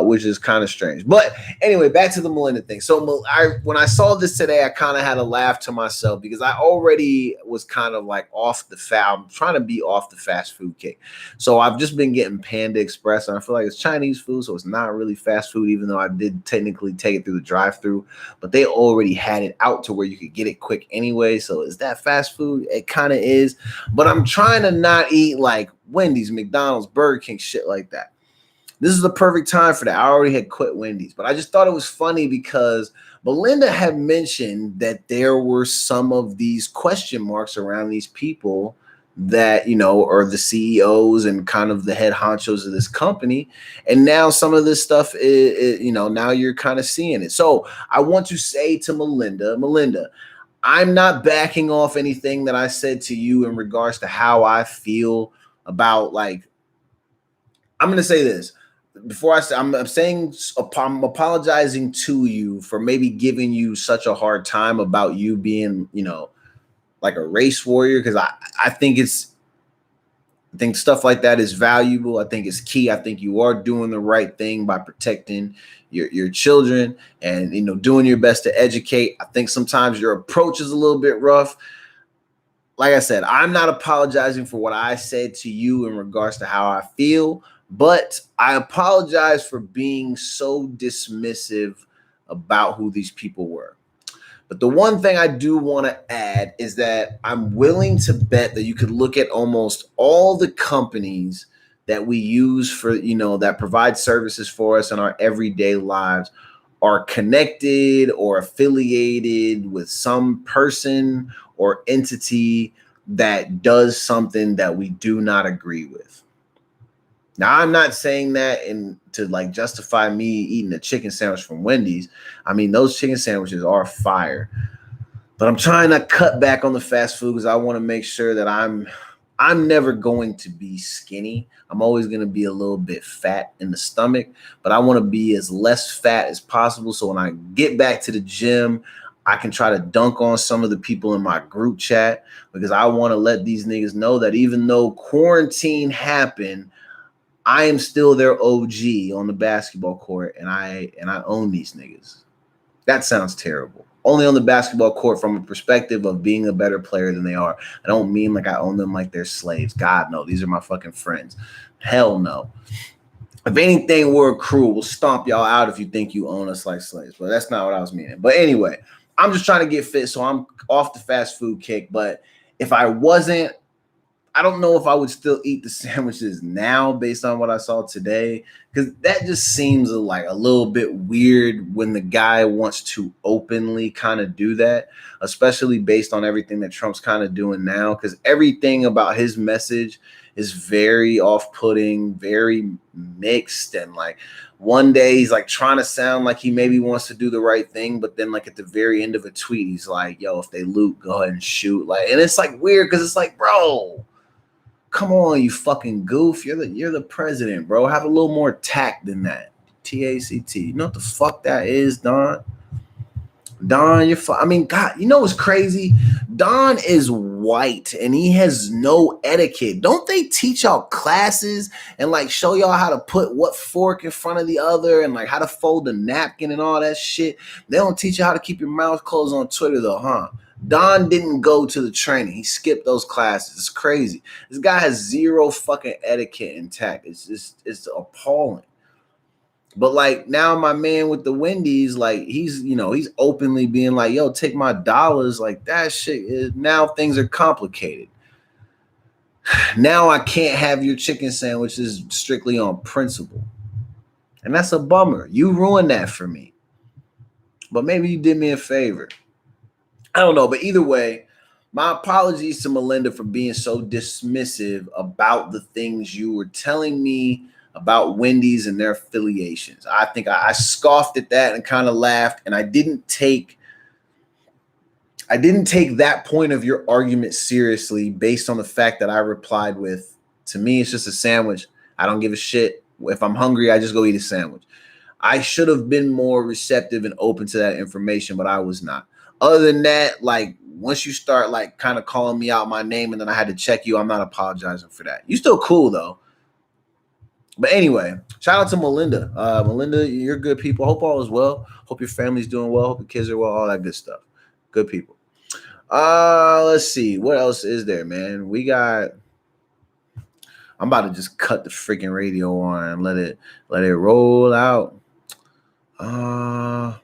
Which is kind of strange. But anyway, back to the Melinda thing. So when I saw this today, I kind of had a laugh to myself because I already was kind of like off the I'm trying to be off the fast food kick. So I've just been getting Panda Express, and I feel like it's Chinese food, so it's not really fast food, even though I did technically take it through the drive-through. But they already had it out to where you could get it quick anyway. So is that fast food? It kind of is. But I'm trying to not eat like Wendy's, McDonald's, Burger King, shit like that. This is the perfect time for that. I already had quit Wendy's, but I just thought it was funny because Melinda had mentioned that there were some of these question marks around these people that, are the CEOs and kind of the head honchos of this company. And now some of this stuff is now you're kind of seeing it. So I want to say to Melinda, I'm not backing off anything that I said to you in regards to how I feel about I'm going to say this. Before I say, I'm apologizing to you for maybe giving you such a hard time about you being, like a race warrior. Because I think I think stuff like that is valuable. I think it's key. I think you are doing the right thing by protecting your children and, doing your best to educate. I think sometimes your approach is a little bit rough. Like I said, I'm not apologizing for what I said to you in regards to how I feel. But I apologize for being so dismissive about who these people were. But the one thing I do want to add is that I'm willing to bet that you could look at almost all the companies that we use for, that provide services for us in our everyday lives are connected or affiliated with some person or entity that does something that we do not agree with. Now, I'm not saying that to justify me eating a chicken sandwich from Wendy's. I mean, those chicken sandwiches are fire. But I'm trying to cut back on the fast food because I want to make sure that I'm never going to be skinny. I'm always going to be a little bit fat in the stomach, but I want to be as less fat as possible. So when I get back to the gym, I can try to dunk on some of the people in my group chat because I want to let these niggas know that even though quarantine happened, I am still their OG on the basketball court, and I own these niggas. That sounds terrible. Only on the basketball court from a perspective of being a better player than they are. I don't mean like I own them like they're slaves. God, no. These are my fucking friends. Hell no. If anything, we're a crew. We'll stomp y'all out if you think you own us like slaves. But that's not what I was meaning. But anyway, I'm just trying to get fit, so I'm off the fast food kick. But if I wasn't, I don't know if I would still eat the sandwiches now based on what I saw today, because that just seems like a little bit weird when the guy wants to openly kind of do that, especially based on everything that Trump's kind of doing now, because everything about his message is very off-putting, very mixed, and like one day he's like trying to sound like he maybe wants to do the right thing, but then like at the very end of a tweet, he's like, yo, if they loot, go ahead and shoot. And it's like weird because it's like, bro, come on, you fucking goof. You're the president, bro. Have a little more tact than that. TACT. You know what the fuck that is, Don? Don, God, you know what's crazy? Don is white and he has no etiquette. Don't they teach y'all classes and show y'all how to put what fork in front of the other and how to fold a napkin and all that shit? They don't teach you how to keep your mouth closed on Twitter though, huh? Don didn't go to the training. He skipped those classes. It's crazy. This guy has zero fucking etiquette intact. It's appalling. But now my man with the Wendy's, he's openly being like, yo, take my dollars. That shit is, now things are complicated. Now I can't have your chicken sandwiches strictly on principle. And that's a bummer. You ruined that for me. But maybe you did me a favor. I don't know, but either way, my apologies to Melinda for being so dismissive about the things you were telling me about Wendy's and their affiliations. I think I scoffed at that and kind of laughed, and I didn't take that point of your argument seriously based on the fact that I replied with, to me, it's just a sandwich. I don't give a shit. If I'm hungry, I just go eat a sandwich. I should have been more receptive and open to that information, but I was not. Other than that, like once you start like kind of calling me out my name and then I had to check you, I'm not apologizing for that. You still cool though. But anyway, shout out to Melinda. Melinda, you're good people. Hope all is well. Hope your family's doing well. Hope your kids are well. All that good stuff. Good people. Let's see. What else is there, man? I'm about to just cut the freaking radio on and let it roll out. Trying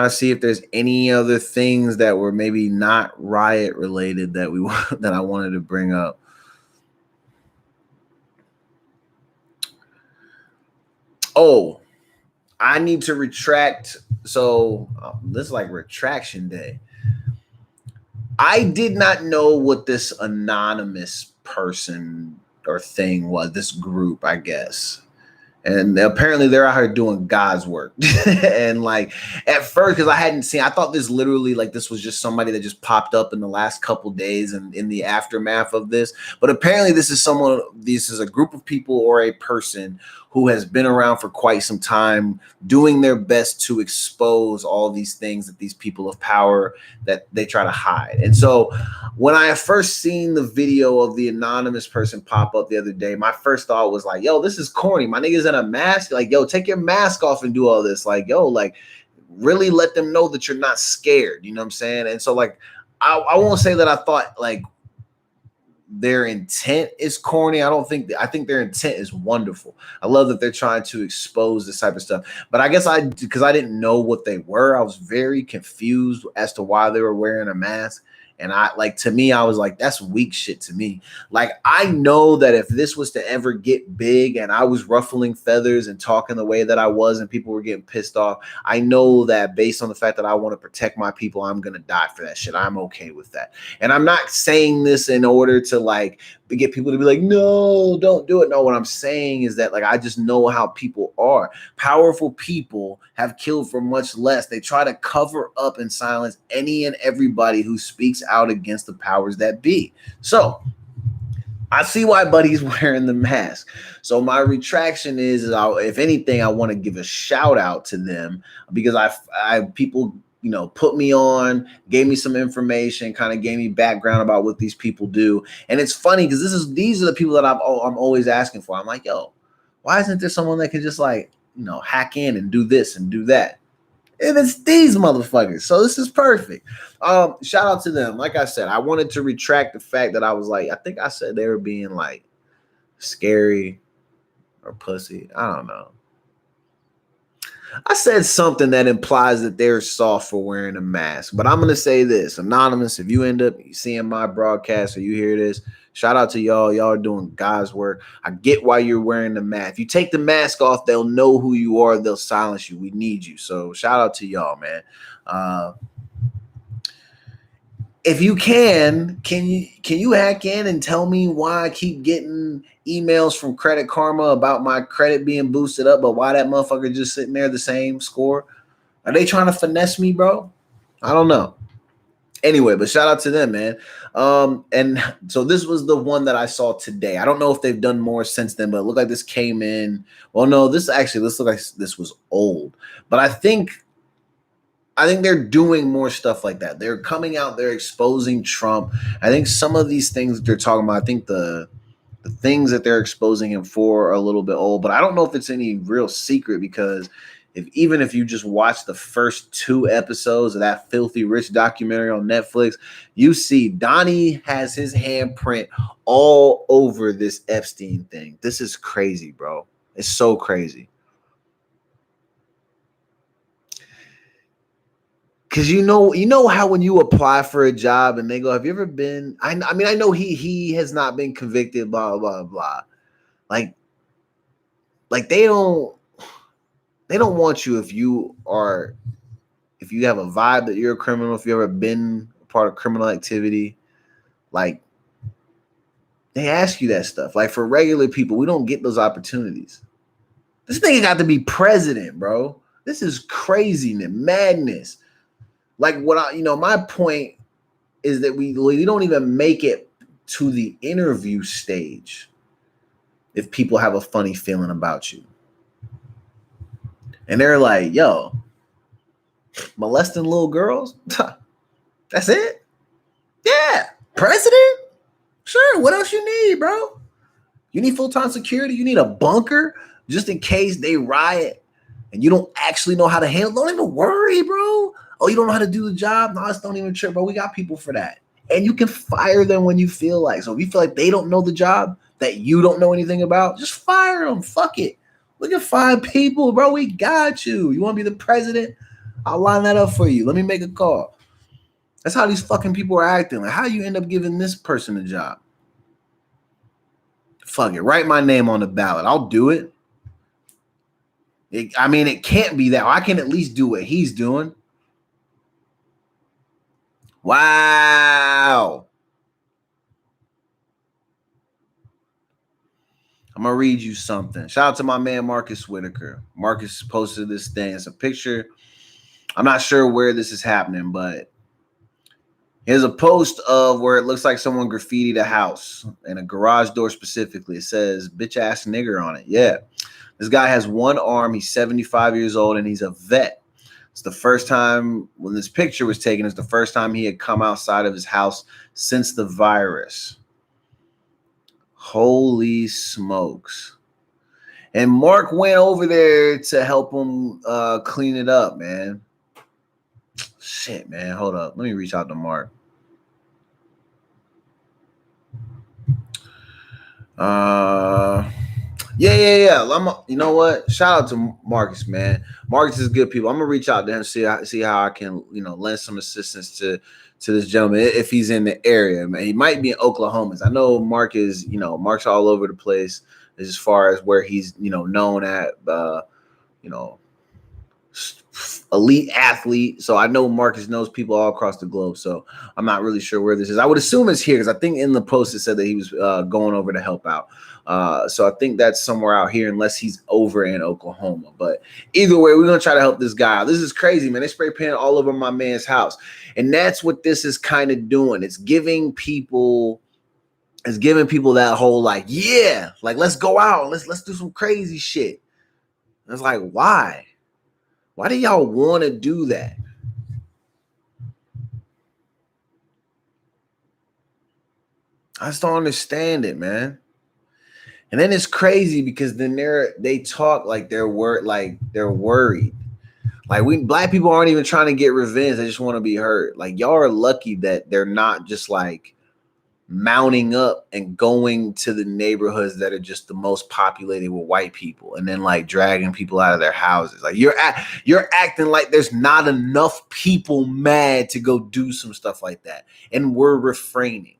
to see if there's any other things that were maybe not riot related that that I wanted to bring up. Oh, I need to retract. So this is like retraction day. I did not know what this anonymous person or thing was, this group, I guess. And apparently they're out here doing God's work. And like at first, because I thought this literally like this was just somebody that just popped up in the last couple days and in the aftermath of this. But apparently this is a group of people or a person who has been around for quite some time doing their best to expose all these things that these people of power that they try to hide. And so when I first seen the video of the anonymous person pop up the other day, my first thought was like, yo, this is corny. My nigga's in a mask. Like, yo, take your mask off and do all this. Like, yo, like really let them know that you're not scared. You know what I'm saying? And so like, I won't say that I thought like their intent is corny. I think their intent is wonderful. I love that they're trying to expose this type of stuff. But I guess because I didn't know what they were, I was very confused as to why they were wearing a mask. And to me, I was like, that's weak shit to me. Like, I know that if this was to ever get big and I was ruffling feathers and talking the way that I was and people were getting pissed off, I know that based on the fact that I want to protect my people, I'm going to die for that shit. I'm okay with that. And I'm not saying this in order to like get people to be like, no, don't do it. No, what I'm saying is that like, I just know how people are. Powerful people have killed for much less. They try to cover up and silence any and everybody who speaks out against the powers that be. So I see why Buddy's wearing the mask. So my retraction is if anything, I want to give a shout out to them because people, you know, put me on, gave me some information, kind of gave me background about what these people do. And it's funny because these are the people that I'm always asking for. I'm like, yo, why isn't there someone that can just like, you know, hack in and do this and do that? And it's these motherfuckers. So this is perfect. Shout out to them. Like I said, I wanted to retract the fact that I was like, I think I said they were being like scary or pussy. I don't know. I said something that implies that they're soft for wearing a mask. But I'm going to say this. Anonymous, if you end up seeing my broadcast or you hear this, shout out to y'all. Y'all are doing God's work. I get why you're wearing the mask. If you take the mask off, they'll know who you are. They'll silence you. We need you. So shout out to y'all, man. If you can you hack in and tell me why I keep getting emails from Credit Karma about my credit being boosted up, but why that motherfucker just sitting there the same score? Are they trying to finesse me, bro? I don't know. Anyway, but shout out to them, man. And so this was the one that I saw today. I don't know if they've done more since then, but it looked like this came in. Well, no, this looked like this was old. But I think they're doing more stuff like that. They're coming out, they're exposing Trump. I think some of these things that they're talking about, I think the things that they're exposing him for are a little bit old, but I don't know if it's any real secret because even if you just watch the first 2 episodes of that Filthy Rich documentary on Netflix, you see Donnie has his handprint all over this Epstein thing. This is crazy, bro. It's so crazy. Cause you know how when you apply for a job and they go, have you ever been? I mean, I know he has not been convicted, blah blah blah. Like they don't want you if you have a vibe that you're a criminal, if you ever been a part of criminal activity, like They ask you that stuff. Like for regular people, we don't get those opportunities. This nigga got to be president, bro. This is craziness, madness. Like my point is that we don't even make it to the interview stage if people have a funny feeling about you. And they're like, yo, molesting little girls? That's it? Yeah. President? Sure. What else you need, bro? You need full-time security? You need a bunker just in case they riot and you don't actually know how to handle? Don't even worry, bro. Oh, you don't know how to do the job? No, it's don't even trip, bro. We got people for that. And you can fire them when you feel like. So if you feel like they don't know the job that you don't know anything about, just fire them. Fuck it. Look at 5 people, bro. We got you. You want to be the president? I'll line that up for you. Let me make a call. That's how these fucking people are acting. Like, how do you end up giving this person a job? Fuck it. Write my name on the ballot. I'll do it. It can't be that. I can at least do what he's doing. Wow. I'm going to read you something. Shout out to my man, Marcus Whitaker. Marcus posted this thing. It's a picture. I'm not sure where this is happening, but here's a post of where it looks like someone graffitied a house and a garage door specifically. It says, bitch ass nigger on it. Yeah. This guy has one arm. He's 75 years old and he's a vet. It's the first time when this picture was taken, it's the first time he had come outside of his house since the virus. Holy smokes. And Mark went over there to help him clean it up, man. Shit, man. Hold up. Let me reach out to Mark. Yeah. You know what? Shout out to Marcus, man. Marcus is good people. I'm gonna reach out to him, see how I can, lend some assistance to this gentleman if he's in the area. Man, he might be in Oklahoma. I know Mark is, Mark's all over the place as far as where he's, known at, elite athlete. So I know Marcus knows people all across the globe. So I'm not really sure where this is. I would assume it's here because I think in the post it said that he was going over to help out. So I think that's somewhere out here unless he's over in Oklahoma. But either way, we're going to try to help this guy out. This is crazy, man. They spray paint all over my man's house. And that's what this is kind of doing. It's giving people that whole let's go out. Let's do some crazy shit. And it's like, why? Why do y'all want to do that? I just don't understand it, man. And then it's crazy because then they talk like they're worried. Like we black people aren't even trying to get revenge. They just want to be heard. Like y'all are lucky that they're not just like mounting up and going to the neighborhoods that are just the most populated with white people and then like dragging people out of their houses. Like you're acting like there's not enough people mad to go do some stuff like that. And we're refraining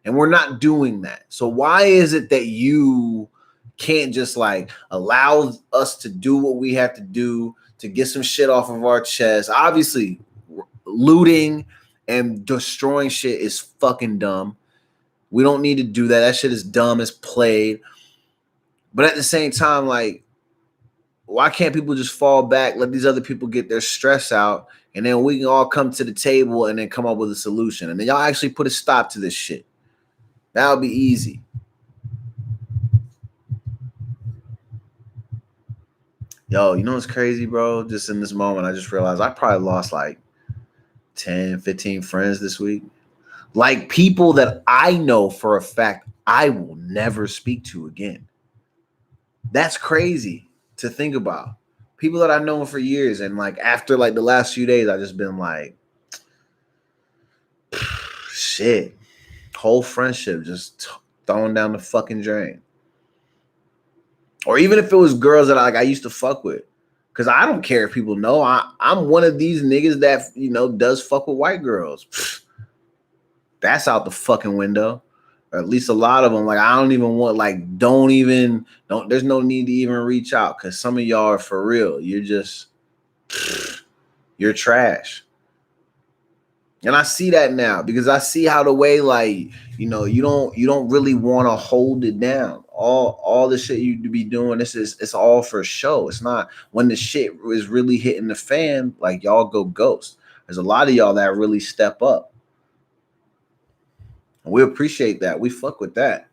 and we're not doing that. So why is it that you can't just like allow us to do what we have to do to get some shit off of our chest? Obviously looting and destroying shit is fucking dumb. We don't need to do that. That shit is dumb as played. But at the same time, like, why can't people just fall back, let these other people get their stress out, and then we can all come to the table and then come up with a solution. And then y'all actually put a stop to this shit. That would be easy. Yo, you know what's crazy, bro? Just in this moment, I just realized I probably lost like 10, 15 friends this week. Like people that I know for a fact I will never speak to again. That's crazy to think about. People that I've known for years. And like after like the last few days, I just been like, shit. Whole friendship just thrown down the fucking drain. Or even if it was girls that I used to fuck with. Because I don't care if people know. I'm one of these niggas that, does fuck with white girls. That's out the fucking window. Or at least a lot of them. Like, I don't even want, like, there's no need to even reach out. Because some of y'all are for real. You're trash. And I see that now because I see how the way, like, you know, you don't really want to hold it down. All the shit you be doing, it's all for show. It's not when the shit is really hitting the fan, like y'all go ghost. There's a lot of y'all that really step up. And we appreciate that. We fuck with that.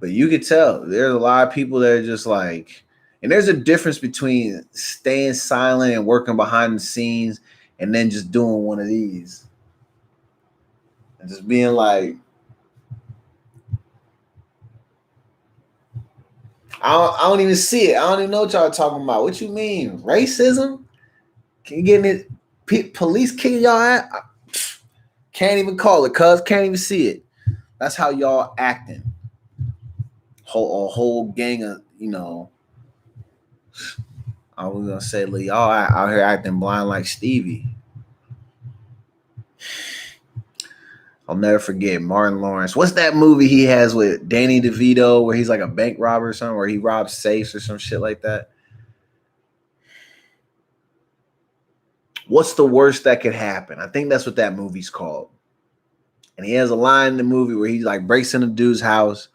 But you could tell there's a lot of people that are just like, and there's a difference between staying silent and working behind the scenes and then just doing one of these and just being like, I don't even see it. I don't even know what y'all are talking about. What you mean? Racism? Can you get it? Police kicking y'all out? Can't even call it, cuz. Can't even see it. That's how y'all acting. A whole gang of, you know, I was gonna say, y'all out here acting blind like Stevie. I'll never forget Martin Lawrence. What's that movie he has with Danny DeVito where he's like a bank robber or something, where he robs safes or some shit like that? What's the worst that could happen? I think that's what that movie's called. And he has a line in the movie where he like breaks in a dude's house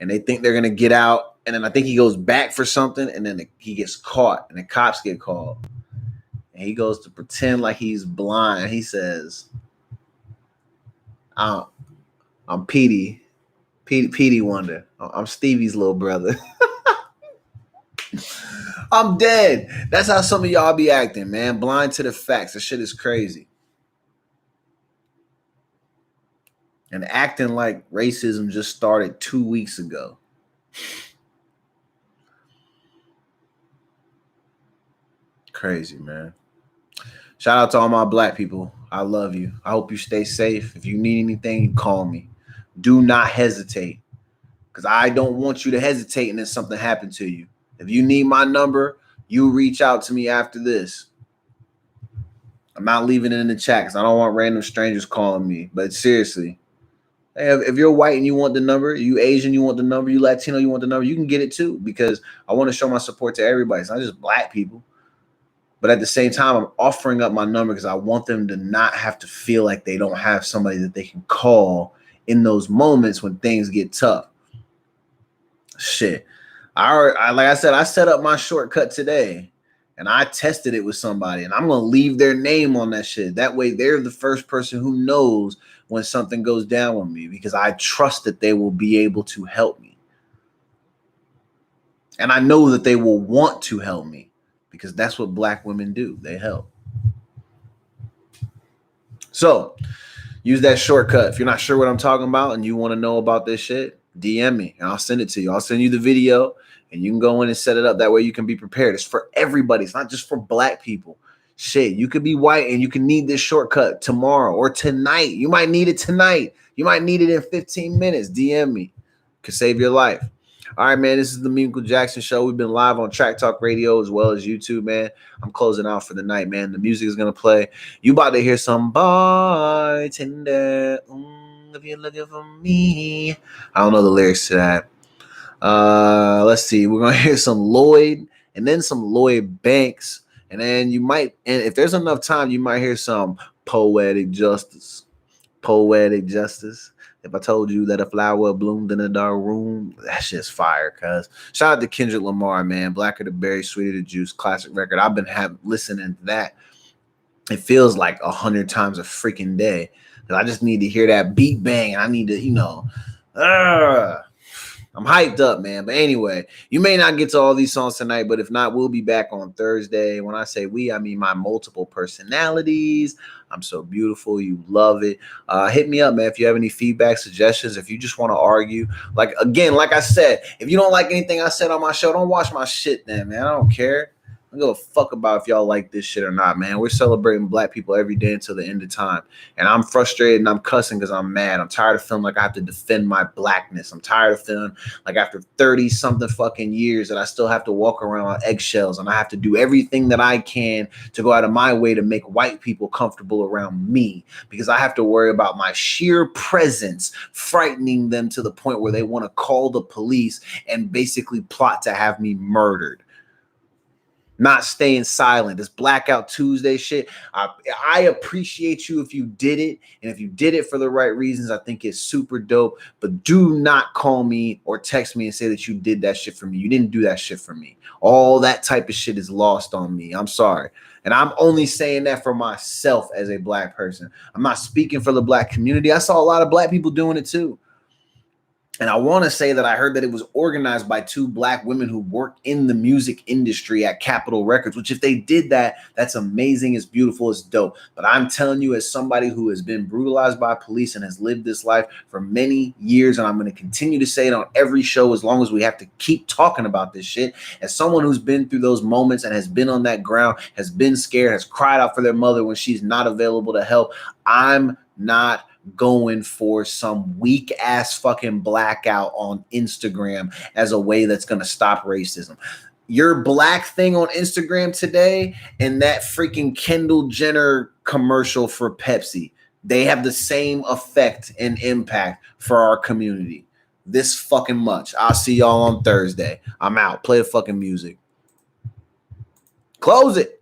and they think they're going to get out. And then I think he goes back for something and then he gets caught and the cops get called. And he goes to pretend like he's blind. He says, I'm Petey Wonder. I'm Stevie's little brother. I'm dead. That's how some of y'all be acting, man. Blind to the facts. That shit is crazy. And acting like racism just started 2 weeks ago. Crazy, man. Shout out to all my black people. I love you. I hope you stay safe. If you need anything, call me. Do not hesitate, because I don't want you to hesitate and then something happened to you. If you need my number, you reach out to me after this. I'm not leaving it in the chat because I don't want random strangers calling me. But seriously, if you're white and you want the number, you Asian, you want the number, you Latino, you want the number, you can get it too, because I want to show my support to everybody. It's not just black people. But at the same time, I'm offering up my number because I want them to not have to feel like they don't have somebody that they can call in those moments when things get tough. Shit. Like I said, I set up my shortcut today and I tested it with somebody and I'm going to leave their name on that shit. That way they're the first person who knows when something goes down with me, because I trust that they will be able to help me. And I know that they will want to help me, because that's what black women do. They help. So use that shortcut. If you're not sure what I'm talking about and you want to know about this shit, DM me and I'll send it to you. I'll send you the video and you can go in and set it up. That way you can be prepared. It's for everybody. It's not just for black people. Shit, you could be white and you can need this shortcut tomorrow or tonight. You might need it tonight. You might need it in 15 minutes. DM me. Could save your life. All right, man, this is the Meaningful Jackson Show. We've been live on Track Talk Radio as well as YouTube, man. I'm closing out for the night, man. The music is going to play. You about to hear some bartender. If you're looking for me. I don't know the lyrics to that. Let's see. We're going to hear some Lloyd and then some Lloyd Banks. And then you might, and if there's enough time, you might hear some Poetic Justice. Poetic Justice. If I told you that a flower bloomed in a dark room, that's just fire, cuz. Shout out to Kendrick Lamar, man. Blacker the berry, sweeter the juice. Classic record. I've been listening to that. It feels like 100 times a freaking day. I just need to hear that beat bang. And I need to, I'm hyped up, man. But anyway, you may not get to all these songs tonight, but if not, we'll be back on Thursday. When I say we, I mean my multiple personalities. I'm so beautiful. You love it. Hit me up, man, if you have any feedback, suggestions, if you just want to argue. Like I said, if you don't like anything I said on my show, don't watch my shit then, man. I don't care. I don't give a fuck about if y'all like this shit or not, man. We're celebrating black people every day until the end of time. And I'm frustrated and I'm cussing because I'm mad. I'm tired of feeling like I have to defend my blackness. I'm tired of feeling like after 30-something fucking years that I still have to walk around on eggshells and I have to do everything that I can to go out of my way to make white people comfortable around me, because I have to worry about my sheer presence frightening them to the point where they want to call the police and basically plot to have me murdered. not staying silent. This Blackout Tuesday shit, I appreciate you if you did it. And if you did it for the right reasons, I think it's super dope. But do not call me or text me and say that you did that shit for me. You didn't do that shit for me. All that type of shit is lost on me. I'm sorry. And I'm only saying that for myself as a black person. I'm not speaking for the black community. I saw a lot of black people doing it too. And I want to say that I heard that it was organized by two black women who work in the music industry at Capitol Records, which if they did that, that's amazing. It's beautiful. It's dope. But I'm telling you, as somebody who has been brutalized by police and has lived this life for many years, and I'm going to continue to say it on every show as long as we have to keep talking about this shit, as someone who's been through those moments and has been on that ground, has been scared, has cried out for their mother when she's not available to help, I'm not going for some weak ass fucking blackout on Instagram as a way that's going to stop racism. Your black thing on Instagram today and that freaking Kendall Jenner commercial for Pepsi, they have the same effect and impact for our community. This fucking much. I'll see y'all on Thursday. I'm out. Play the fucking music. Close it.